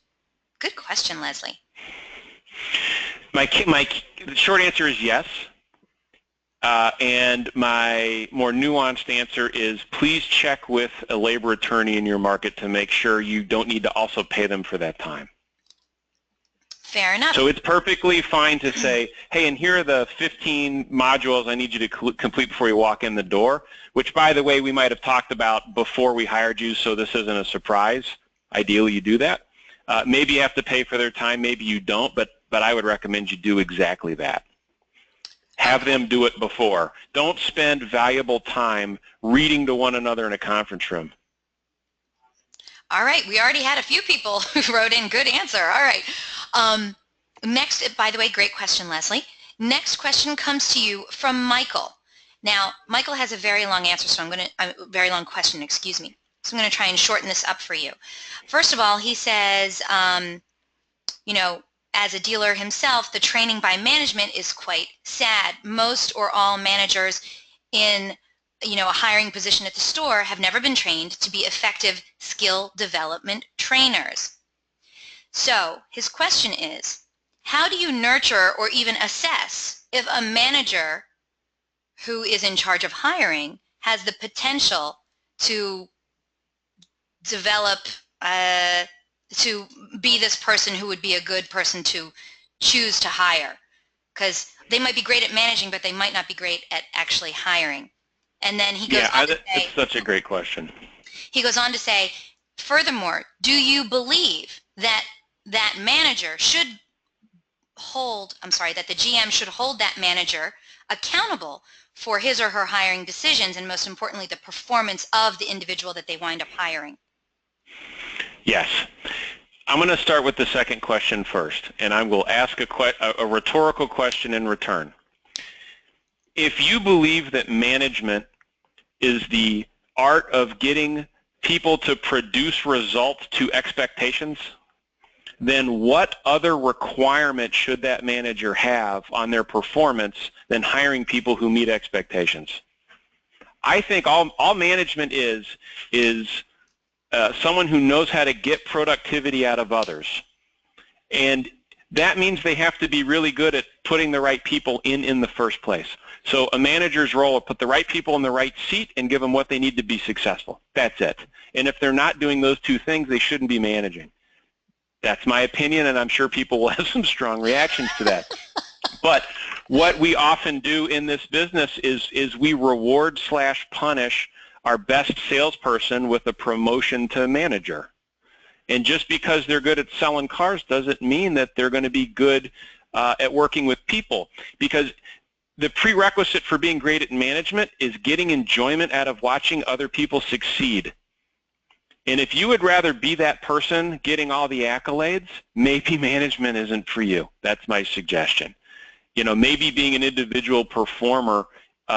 Good question, Leslie. My short answer is yes. And my more nuanced answer is please check with a labor attorney in your market to make sure you don't need to also pay them for that time. Fair enough. So it's perfectly fine to say, hey, and here are the 15 modules I need you to complete before you walk in the door, which, by the way, we might have talked about before we hired you, so this isn't a surprise. Ideally, you do that. Maybe you have to pay for their time, maybe you don't, but I would recommend you do exactly that. Have them do it before. Don't spend valuable time reading to one another in a conference room. All right, we already had a few people who wrote in. Good answer. All right. Next, by the way, great question, Leslie. Next question comes to you from Michael. Now, Michael has a very long answer, so very long question, excuse me. So I'm going to try and shorten this up for you. First of all, he says, you know, as a dealer himself, the training by management is quite sad. Most or all managers in a hiring position at the store have never been trained to be effective skill development trainers. So his question is, how do you nurture or even assess if a manager who is in charge of hiring has the potential to develop, to be this person who would be a good person to choose to hire? Because they might be great at managing, but they might not be great at actually hiring. And then he goes on to say, it's such a great question. He goes on to say, furthermore, do you believe that that manager should hold, that the GM should hold that manager accountable for his or her hiring decisions, and most importantly, the performance of the individual that they wind up hiring? Yes. I'm going to start with the second question first, and I will ask a rhetorical question in return. If you believe that management is the art of getting people to produce results to expectations, then what other requirement should that manager have on their performance than hiring people who meet expectations? I think all management is someone who knows how to get productivity out of others. And that means they have to be really good at putting the right people in the first place. So a manager's role is put the right people in the right seat and give them what they need to be successful. That's it. And if they're not doing those two things, they shouldn't be managing. That's my opinion, and I'm sure people will have some strong reactions to that. But what we often do in this business is we reward/punish our best salesperson with a promotion to manager. And just because they're good at selling cars doesn't mean that they're going to be good at working with people, because the prerequisite for being great at management is getting enjoyment out of watching other people succeed. And if you would rather be that person getting all the accolades, maybe management isn't for you. That's my suggestion. Maybe being an individual performer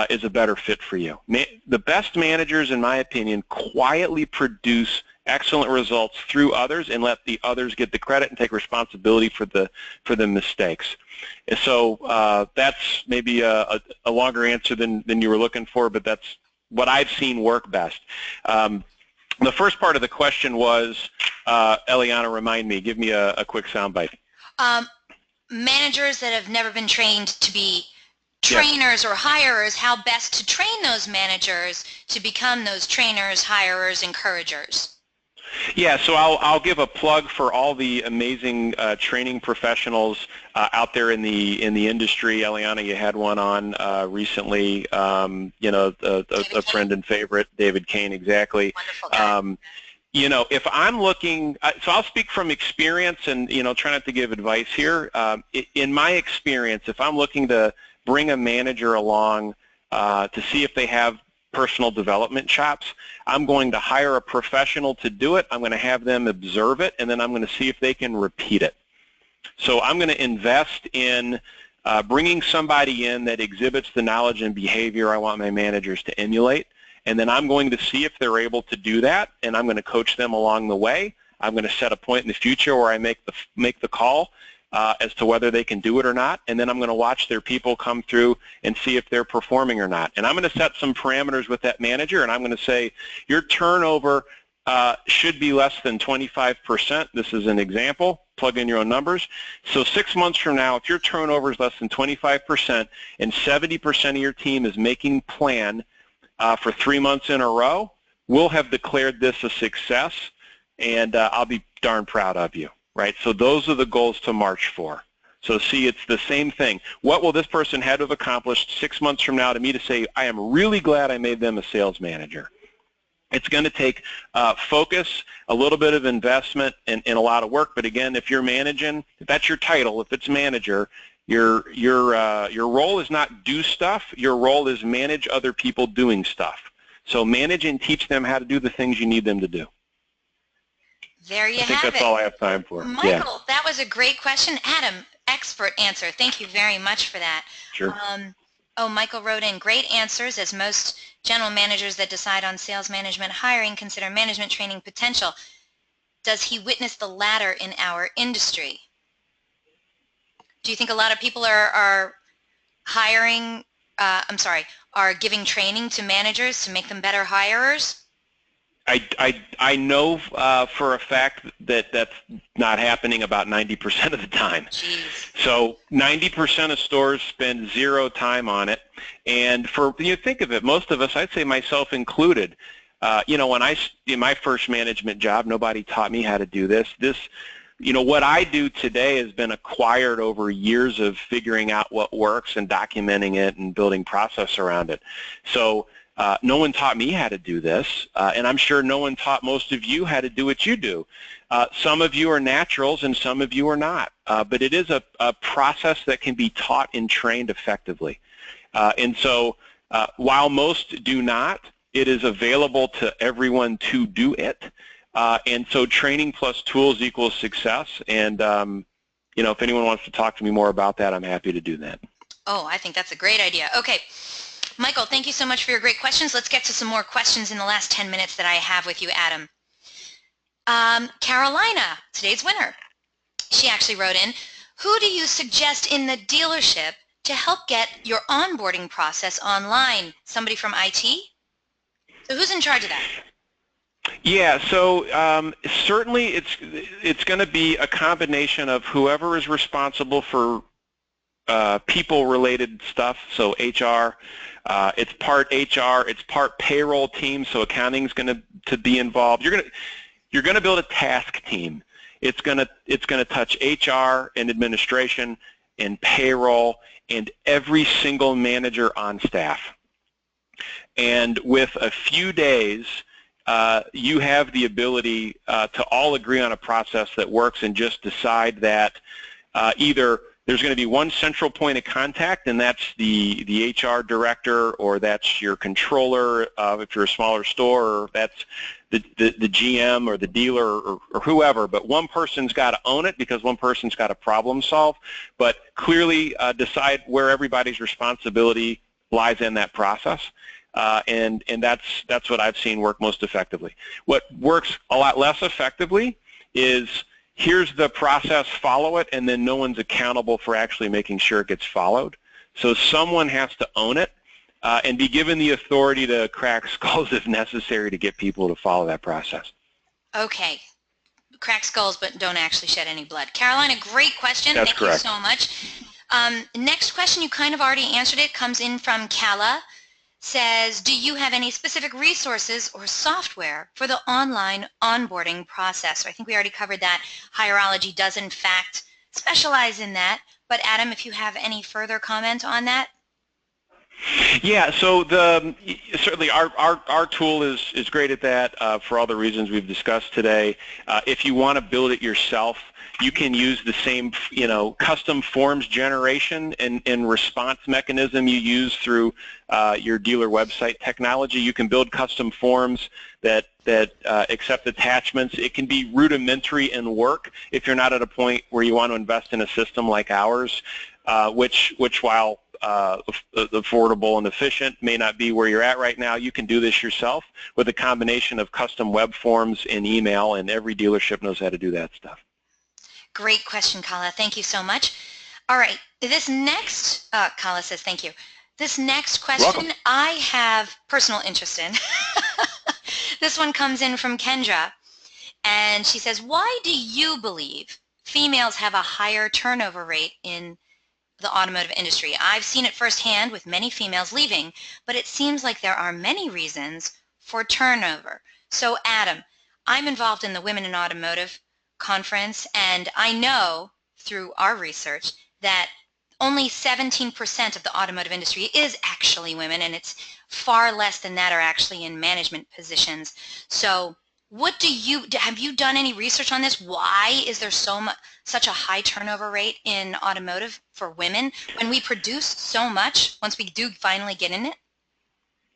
is a better fit for you. The best managers, in my opinion, quietly produce excellent results through others and let the others get the credit and take responsibility for the mistakes. And so that's maybe a longer answer than you were looking for, but that's what I've seen work best. The first part of the question was, Eliana, remind me, give me a quick soundbite. Managers that have never been trained to be trainers or hirers, how best to train those managers to become those trainers, hirers, encouragers. Yeah, so I'll give a plug for all the amazing training professionals out there in the industry. Eliana, you had one on recently. A friend and favorite, David Kane, exactly. Wonderful guy. If I'm looking, so I'll speak from experience and try not to give advice here. In my experience, if I'm looking to bring a manager along to see if they have personal development chops, I'm going to hire a professional to do it. I'm going to have them observe it, and then I'm going to see if they can repeat it. So I'm going to invest in bringing somebody in that exhibits the knowledge and behavior I want my managers to emulate, and then I'm going to see if they're able to do that, and I'm going to coach them along the way. I'm going to set a point in the future where I make the call as to whether they can do it or not, and then I'm going to watch their people come through and see if they're performing or not. And I'm going to set some parameters with that manager, and I'm going to say, your turnover should be less than 25%. This is an example. Plug in your own numbers. So 6 months from now, if your turnover is less than 25% and 70% of your team is making plan for 3 months in a row, we'll have declared this a success, and I'll be darn proud of you. right? So those are the goals to march for. So see, it's the same thing. What will this person have to have accomplished 6 months from now to me to say, I am really glad I made them a sales manager? It's going to take focus, a little bit of investment, and a lot of work. But again, if you're managing, if that's your title, if it's manager, your role is not do stuff. Your role is manage other people doing stuff. So manage and teach them how to do the things you need them to do. There you have it. I think that's all I have time for. Michael, yeah. That was a great question. Adam, expert answer. Thank you very much for that. Sure. Michael wrote in, great answers, as most general managers that decide on sales management hiring consider management training potential. Does he witness the latter in our industry? Do you think a lot of people are hiring, are giving training to managers to make them better hirers? I know for a fact that that's not happening about 90% of the time. Jeez. So 90% of stores spend zero time on it. And think of it, most of us, I'd say myself included, when in my first management job, nobody taught me how to do this. What I do today has been acquired over years of figuring out what works and documenting it and building process around it. So no one taught me how to do this, and I'm sure no one taught most of you how to do what you do. Some of you are naturals and some of you are not, but it is a process that can be taught and trained effectively. And so while most do not, it is available to everyone to do it. And so training plus tools equals success. And, if anyone wants to talk to me more about that, I'm happy to do that. Oh, I think that's a great idea. Okay. Michael, thank you so much for your great questions. Let's get to some more questions in the last 10 minutes that I have with you, Adam. Carolina, today's winner. She actually wrote in, who do you suggest in the dealership to help get your onboarding process online? Somebody from IT? So who's in charge of that? Yeah, so certainly it's going to be a combination of whoever is responsible for people-related stuff, so HR. It's part HR, it's part payroll team, so accounting is going to be involved. You're going to build a task team. It's going to touch HR and administration and payroll and every single manager on staff. And with a few days, you have the ability to all agree on a process that works and just decide that either there's going to be one central point of contact, and that's the HR director, or that's your controller if you're a smaller store, or that's the GM or the dealer or whoever. But one person's got to own it because one person's got to problem solve. But clearly decide where everybody's responsibility lies in that process. And that's what I've seen work most effectively. What works a lot less effectively is here's the process, follow it, and then no one's accountable for actually making sure it gets followed. So someone has to own it and be given the authority to crack skulls if necessary to get people to follow that process. Okay. Crack skulls but don't actually shed any blood. Carolina, great question. That's correct. Thank you so much. Next question, you kind of already answered it, comes in from Kala. Says, do you have any specific resources or software for the online onboarding process? So I think we already covered that. Hireology does, in fact, specialize in that. But Adam, if you have any further comment on that? Yeah, so certainly our tool is great at that for all the reasons we've discussed today. If you want to build it yourself, you can use the same, custom forms generation and response mechanism you use through your dealer website technology. You can build custom forms that accept attachments. It can be rudimentary in work if you're not at a point where you want to invest in a system like ours, which while affordable and efficient may not be where you're at right now. You can do this yourself with a combination of custom web forms and email, and every dealership knows how to do that stuff. Great question, Kala. Thank you so much. All right, this next, Kala says thank you. This next question Welcome. I have personal interest in. This one comes in from Kendra, and she says, why do you believe females have a higher turnover rate in the automotive industry? I've seen it firsthand with many females leaving, but it seems like there are many reasons for turnover. So Adam, I'm involved in the Women in Automotive conference, and I know through our research that only 17% of the automotive industry is actually women, and it's far less than that are actually in management positions. So have you done any research on this? Why is there such a high turnover rate in automotive for women when we produce so much once we do finally get in it?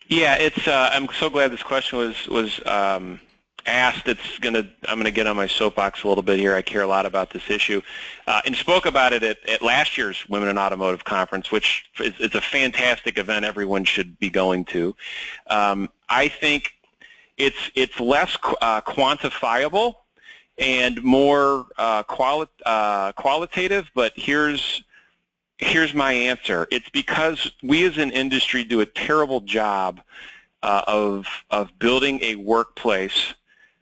Yeah, it's. I'm so glad this question was asked. I'm gonna get on my soapbox a little bit here. I care a lot about this issue, and spoke about it at last year's Women in Automotive Conference, which it's a fantastic event. Everyone should be going to. I think it's less quantifiable and more qualitative, but here's my answer. It's because we as an industry do a terrible job of building a workplace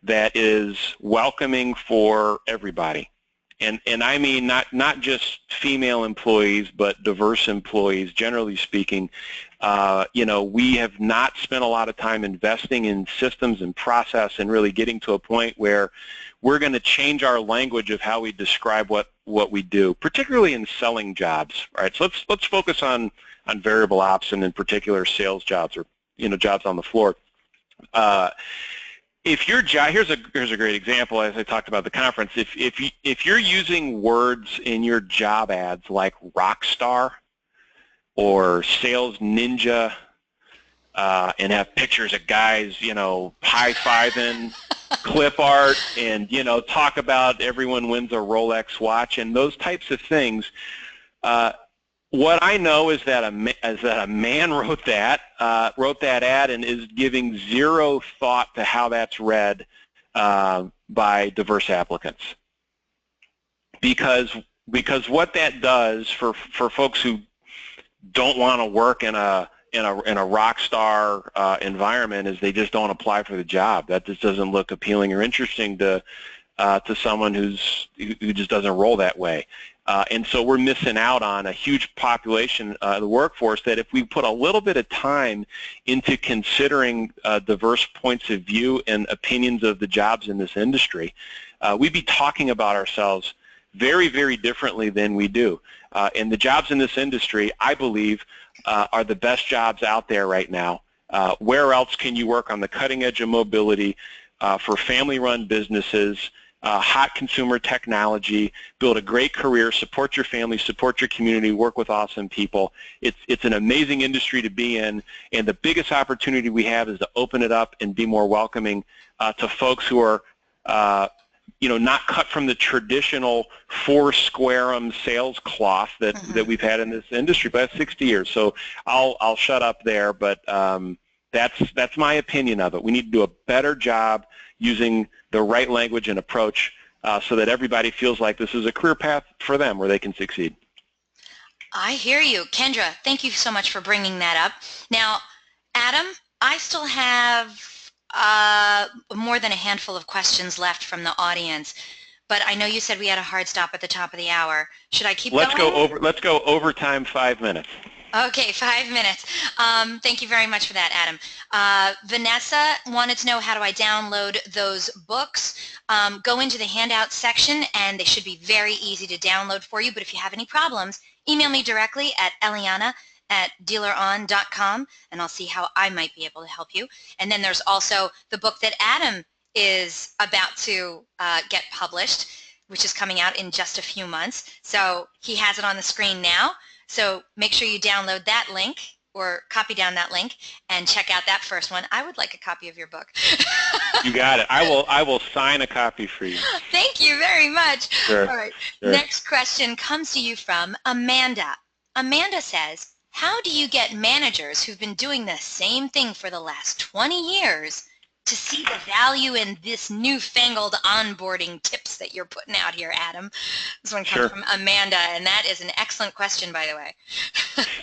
that is welcoming for everybody. And I mean not just female employees, but diverse employees, generally speaking. We have not spent a lot of time investing in systems and process and really getting to a point where we're going to change our language of how we describe what we do, particularly in selling jobs. Right? So let's focus on variable ops and in particular sales jobs or jobs on the floor. If your job, here's a great example, as I talked about at the conference. If you're using words in your job ads like rock star or sales ninja, and have pictures of guys, high-fiving, clip art, and talk about everyone wins a Rolex watch and those types of things. What I know is that a man wrote that ad and is giving zero thought to how that's read by diverse applicants. Because what that does for folks who don't want to work in a rock star environment is they just don't apply for the job. That just doesn't look appealing or interesting to someone who just doesn't roll that way. And so we're missing out on a huge population of the workforce that if we put a little bit of time into considering diverse points of view and opinions of the jobs in this industry, we'd be talking about ourselves very, very differently than we do. And the jobs in this industry, I believe, are the best jobs out there right now. Where else can you work on the cutting edge of mobility for family-run businesses, hot consumer technology, build a great career, support your family, support your community, work with awesome people. It's an amazing industry to be in, and the biggest opportunity we have is to open it up and be more welcoming to folks who are not cut from the traditional four-square sales cloth that we've had in this industry for 60 years. So I'll shut up there, but that's my opinion of it. We need to do a better job using the right language and approach so that everybody feels like this is a career path for them where they can succeed. I hear you. Kendra, thank you so much for bringing that up. Now, Adam, I still have more than a handful of questions left from the audience, but I know you said we had a hard stop at the top of the hour. Should I keep going? Let's go overtime 5 minutes. Okay, 5 minutes. Thank you very much for that, Adam. Vanessa wanted to know, how do I download those books? Go into the handout section, and they should be very easy to download for you, but if you have any problems, email me directly at eliana@dealeron.com, and I'll see how I might be able to help you. And then there's also the book that Adam is about to get published, which is coming out in just a few months. So he has it on the screen now. So make sure you download that link or copy down that link and check out that first one. I would like a copy of your book. You got it. I will sign a copy for you. Thank you very much. Sure. All right. Sure. Next question comes to you from Amanda. Amanda says, how do you get managers who've been doing the same thing for the last 20 years to see the value in this newfangled onboarding tips that you're putting out here, Adam? This one comes from Amanda, and that is an excellent question, by the way.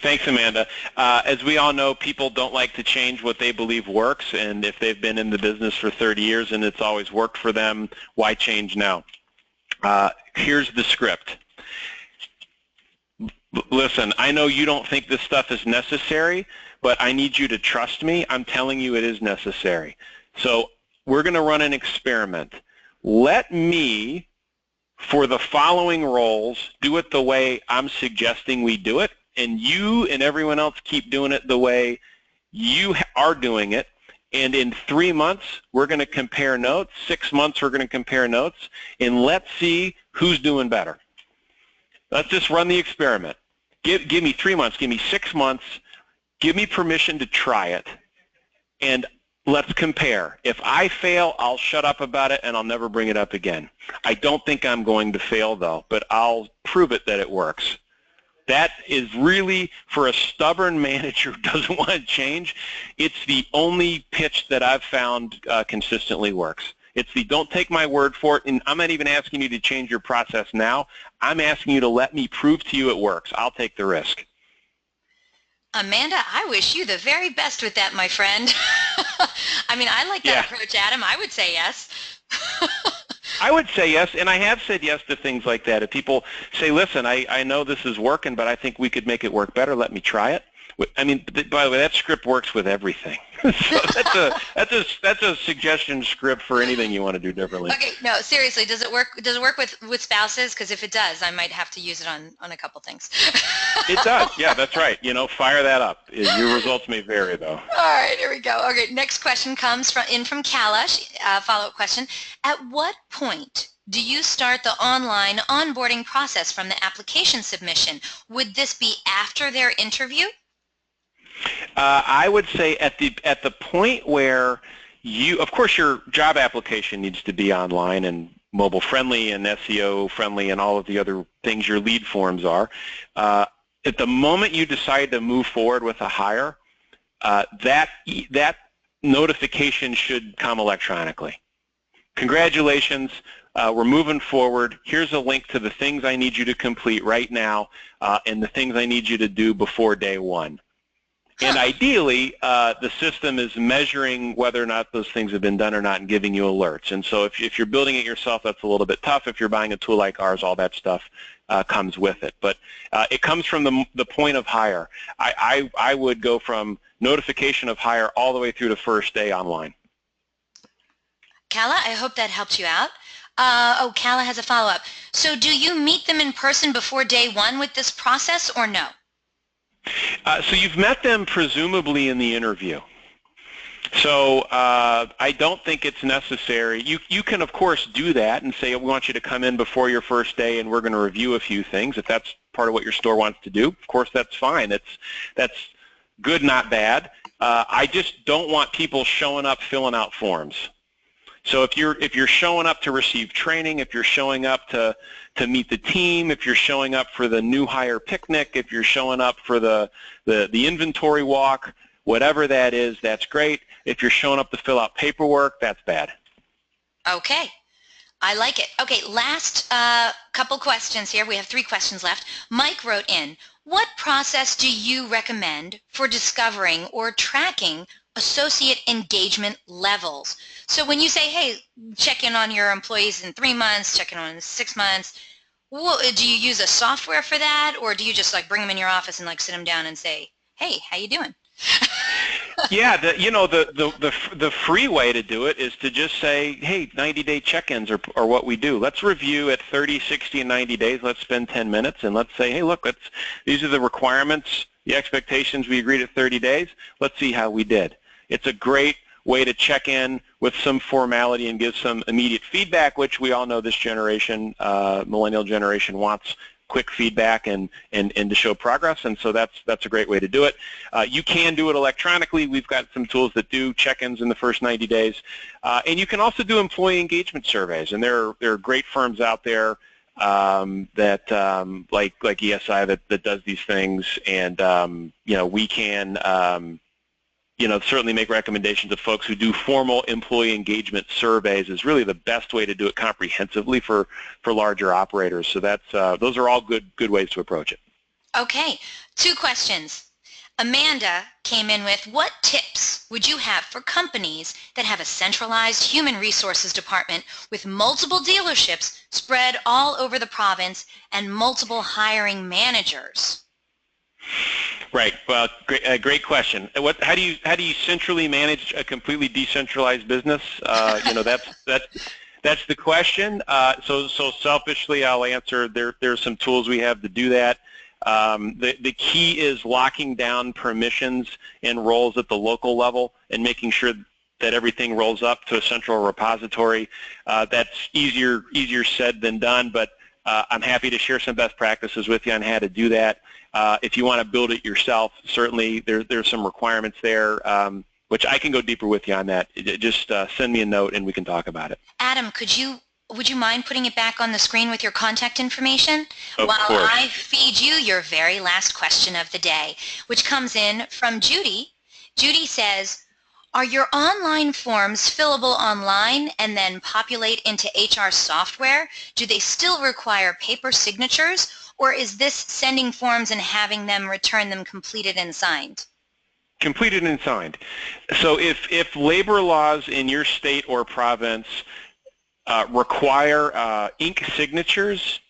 Thanks, Amanda. As we all know, people don't like to change what they believe works, and if they've been in the business for 30 years and it's always worked for them, why change now? Here's the script. Listen, I know you don't think this stuff is necessary, but I need you to trust me. I'm telling you it is necessary. So we're going to run an experiment. Let me for the following roles, do it the way I'm suggesting we do it, and you and everyone else keep doing it the way you are doing it. And in 3 months, we're going to compare notes. 6 months, we're going to compare notes, and let's see who's doing better. Let's just run the experiment. Give me 3 months, give me 6 months, give me permission to try it, and let's compare. If I fail, I'll shut up about it and I'll never bring it up again. I don't think I'm going to fail though, but I'll prove it that it works. That is really, for a stubborn manager who doesn't want to change, it's the only pitch that I've found consistently works. It's the don't take my word for it, and I'm not even asking you to change your process now. I'm asking you to let me prove to you it works. I'll take the risk. Amanda, I wish you the very best with that, my friend. I mean, I like that approach, Adam. I would say yes. I would say yes, and I have said yes to things like that. If people say, listen, I know this is working, but I think we could make it work better, let me try it. I mean, by the way, that script works with everything. So that's a suggestion script for anything you want to do differently. Okay, no, seriously, does it work? Does it work with spouses? Because if it does, I might have to use it on a couple things. It does, yeah, that's right. You know, fire that up. Your results may vary, though. All right, here we go. Okay, next question comes from Kala. Follow-up question: at what point do you start the online onboarding process from the application submission? Would this be after their interview? I would say at the point where of course, your job application needs to be online and mobile friendly and SEO friendly and all of the other things your lead forms are. At the moment you decide to move forward with a hire, that notification should come electronically. Congratulations, we're moving forward. Here's a link to the things I need you to complete right now and the things I need you to do before day one. And ideally, the system is measuring whether or not those things have been done or not and giving you alerts. And so if you're building it yourself, that's a little bit tough. If you're buying a tool like ours, all that stuff comes with it. But it comes from the point of hire. I would go from notification of hire all the way through to first day online. Kala, I hope that helped you out. Kala has a follow-up. So do you meet them in person before day one with this process or no? So you've met them presumably in the interview. So I don't think it's necessary. You can, of course, do that and say, we want you to come in before your first day and we're going to review a few things. If that's part of what your store wants to do, of course, that's fine. That's good, not bad. I just don't want people showing up filling out forms. So if you're showing up to receive training, if you're showing up to meet the team, if you're showing up for the new hire picnic, if you're showing up for the inventory walk, whatever that is, that's great. If you're showing up to fill out paperwork, that's bad. Okay. I like it. Okay, last couple questions here. We have 3 questions left. Mike wrote in, what process do you recommend for discovering or tracking associate engagement levels? So when you say, hey, check in on your employees in 3 months, check in on 6 months, do you use a software for that, or do you just like bring them in your office and like sit them down and say, hey, how you doing? Yeah, the free way to do it is to just say, hey, 90-day check-ins are what we do. Let's review at 30, 60, and 90 days. Let's spend 10 minutes, and let's say, hey, look, these are the requirements, the expectations we agreed at 30 days. Let's see how we did. It's a great way to check in with some formality and give some immediate feedback, which we all know this generation, millennial generation, wants quick feedback and to show progress, and so that's a great way to do it. You can do it electronically. We've got some tools that do check-ins in the first 90 days, and you can also do employee engagement surveys, and there are great firms out there that like ESI that does these things, and we can certainly make recommendations of folks who do formal employee engagement surveys is really the best way to do it comprehensively for larger operators. So those are all good ways to approach it. Okay, 2 questions. Amanda came in with, what tips would you have for companies that have a centralized human resources department with multiple dealerships spread all over the province and multiple hiring managers? Right. Well, great question. How do you centrally manage a completely decentralized business? That's the question. So selfishly, I'll answer. There's some tools we have to do that. The key is locking down permissions and roles at the local level and making sure that everything rolls up to a central repository. That's easier said than done, but I'm happy to share some best practices with you on how to do that. If you want to build it yourself, certainly there's some requirements there, which I can go deeper with you on that. Just send me a note and we can talk about it. Adam, would you mind putting it back on the screen with your contact information? Of While course. I feed you your very last question of the day, which comes in from Judy. Judy says, are your online forms fillable online and then populate into HR software? Do they still require paper signatures, or is this sending forms and having them return them completed and signed? Completed and signed. So if labor laws in your state or province require ink signatures,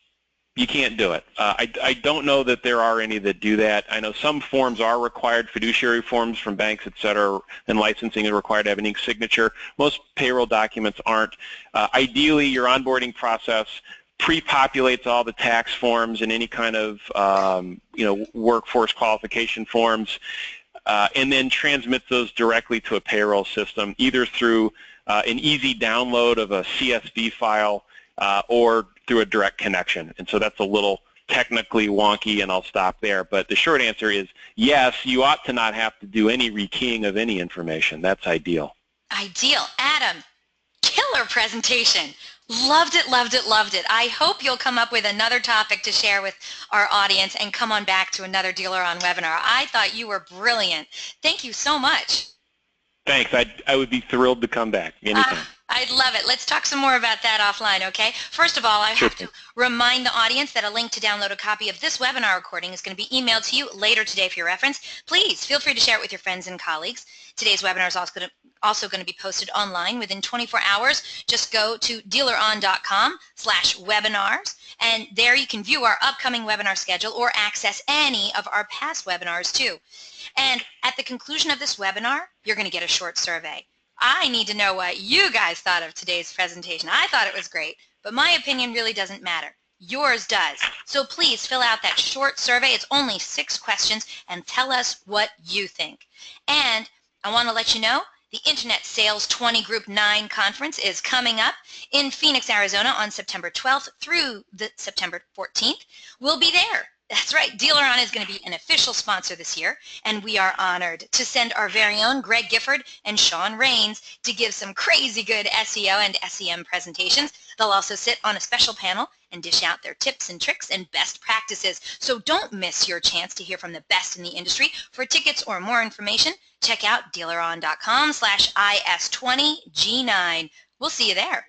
you can't do it. I don't know that there are any that do that. I know some forms are required, fiduciary forms from banks, et cetera, and licensing is required to have an ink signature. Most payroll documents aren't. Ideally, your onboarding process pre-populates all the tax forms and any kind of workforce qualification forms, and then transmits those directly to a payroll system, either through an easy download of a CSV file or through a direct connection. And so that's a little technically wonky, and I'll stop there. But the short answer is yes, you ought to not have to do any rekeying of any information. That's ideal. Ideal. Adam, killer presentation. Loved it, loved it, loved it. I hope you'll come up with another topic to share with our audience and come on back to another DealerOn webinar. I thought you were brilliant. Thank you so much. Thanks. I would be thrilled to come back anytime. I'd love it. Let's talk some more about that offline, okay? First of all, I have to remind the audience that a link to download a copy of this webinar recording is going to be emailed to you later today for your reference. Please feel free to share it with your friends and colleagues. Today's webinar is also going to be posted online within 24 hours. Just go to dealeron.com/webinars, and there you can view our upcoming webinar schedule or access any of our past webinars too. And at the conclusion of this webinar, you're going to get a short survey. I need to know what you guys thought of today's presentation. I thought it was great, but my opinion really doesn't matter. Yours does. So please fill out that short survey. It's only 6 questions, and tell us what you think. And I want to let you know the Internet Sales 20 Group 9 Conference is coming up in Phoenix, Arizona on September 12th through September 14th. We'll be there. That's right, DealerOn is going to be an official sponsor this year, and we are honored to send our very own Greg Gifford and Sean Rains to give some crazy good SEO and SEM presentations. They'll also sit on a special panel and dish out their tips and tricks and best practices. So don't miss your chance to hear from the best in the industry. For tickets or more information, check out dealeron.com/IS20G9. We'll see you there.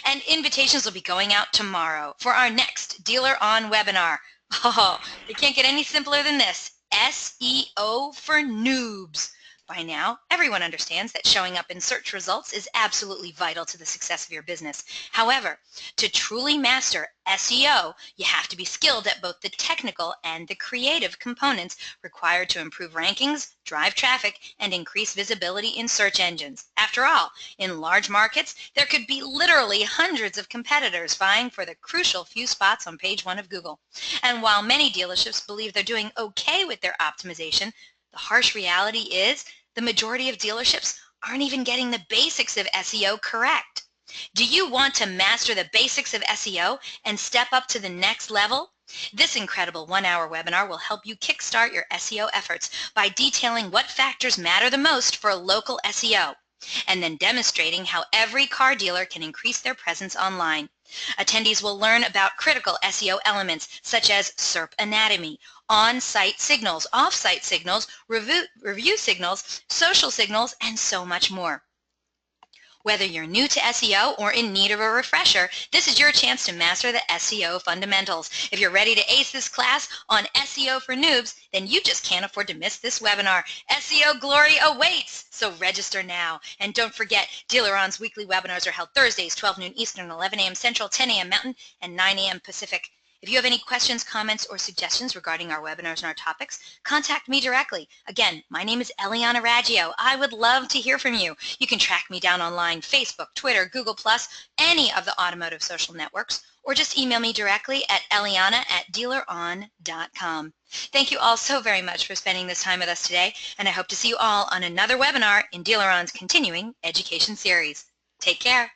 And invitations will be going out tomorrow for our next DealerOn webinar. Oh, it can't get any simpler than this. SEO for noobs. By now, everyone understands that showing up in search results is absolutely vital to the success of your business. However, to truly master SEO, you have to be skilled at both the technical and the creative components required to improve rankings, drive traffic, and increase visibility in search engines. After all, in large markets, there could be literally hundreds of competitors vying for the crucial few spots on page 1 of Google. And while many dealerships believe they're doing okay with their optimization, the harsh reality is the majority of dealerships aren't even getting the basics of SEO correct. Do you want to master the basics of SEO and step up to the next level? This incredible 1-hour webinar will help you kickstart your SEO efforts by detailing what factors matter the most for local SEO, and then demonstrating how every car dealer can increase their presence online. Attendees will learn about critical SEO elements such as SERP anatomy, on-site signals, off-site signals, review signals, social signals, and so much more. Whether you're new to SEO or in need of a refresher, this is your chance to master the SEO fundamentals. If you're ready to ace this class on SEO for noobs, then you just can't afford to miss this webinar. SEO glory awaits, so register now. And don't forget, DealerOn's weekly webinars are held Thursdays, 12 noon Eastern, 11 a.m. Central, 10 a.m. Mountain, and 9 a.m. Pacific. If you have any questions, comments, or suggestions regarding our webinars and our topics, contact me directly. Again, my name is Eliana Raggio. I would love to hear from you. You can track me down online, Facebook, Twitter, Google+, any of the automotive social networks, or just email me directly at eliana@dealeron.com. Thank you all so very much for spending this time with us today, and I hope to see you all on another webinar in DealerOn's continuing education series. Take care.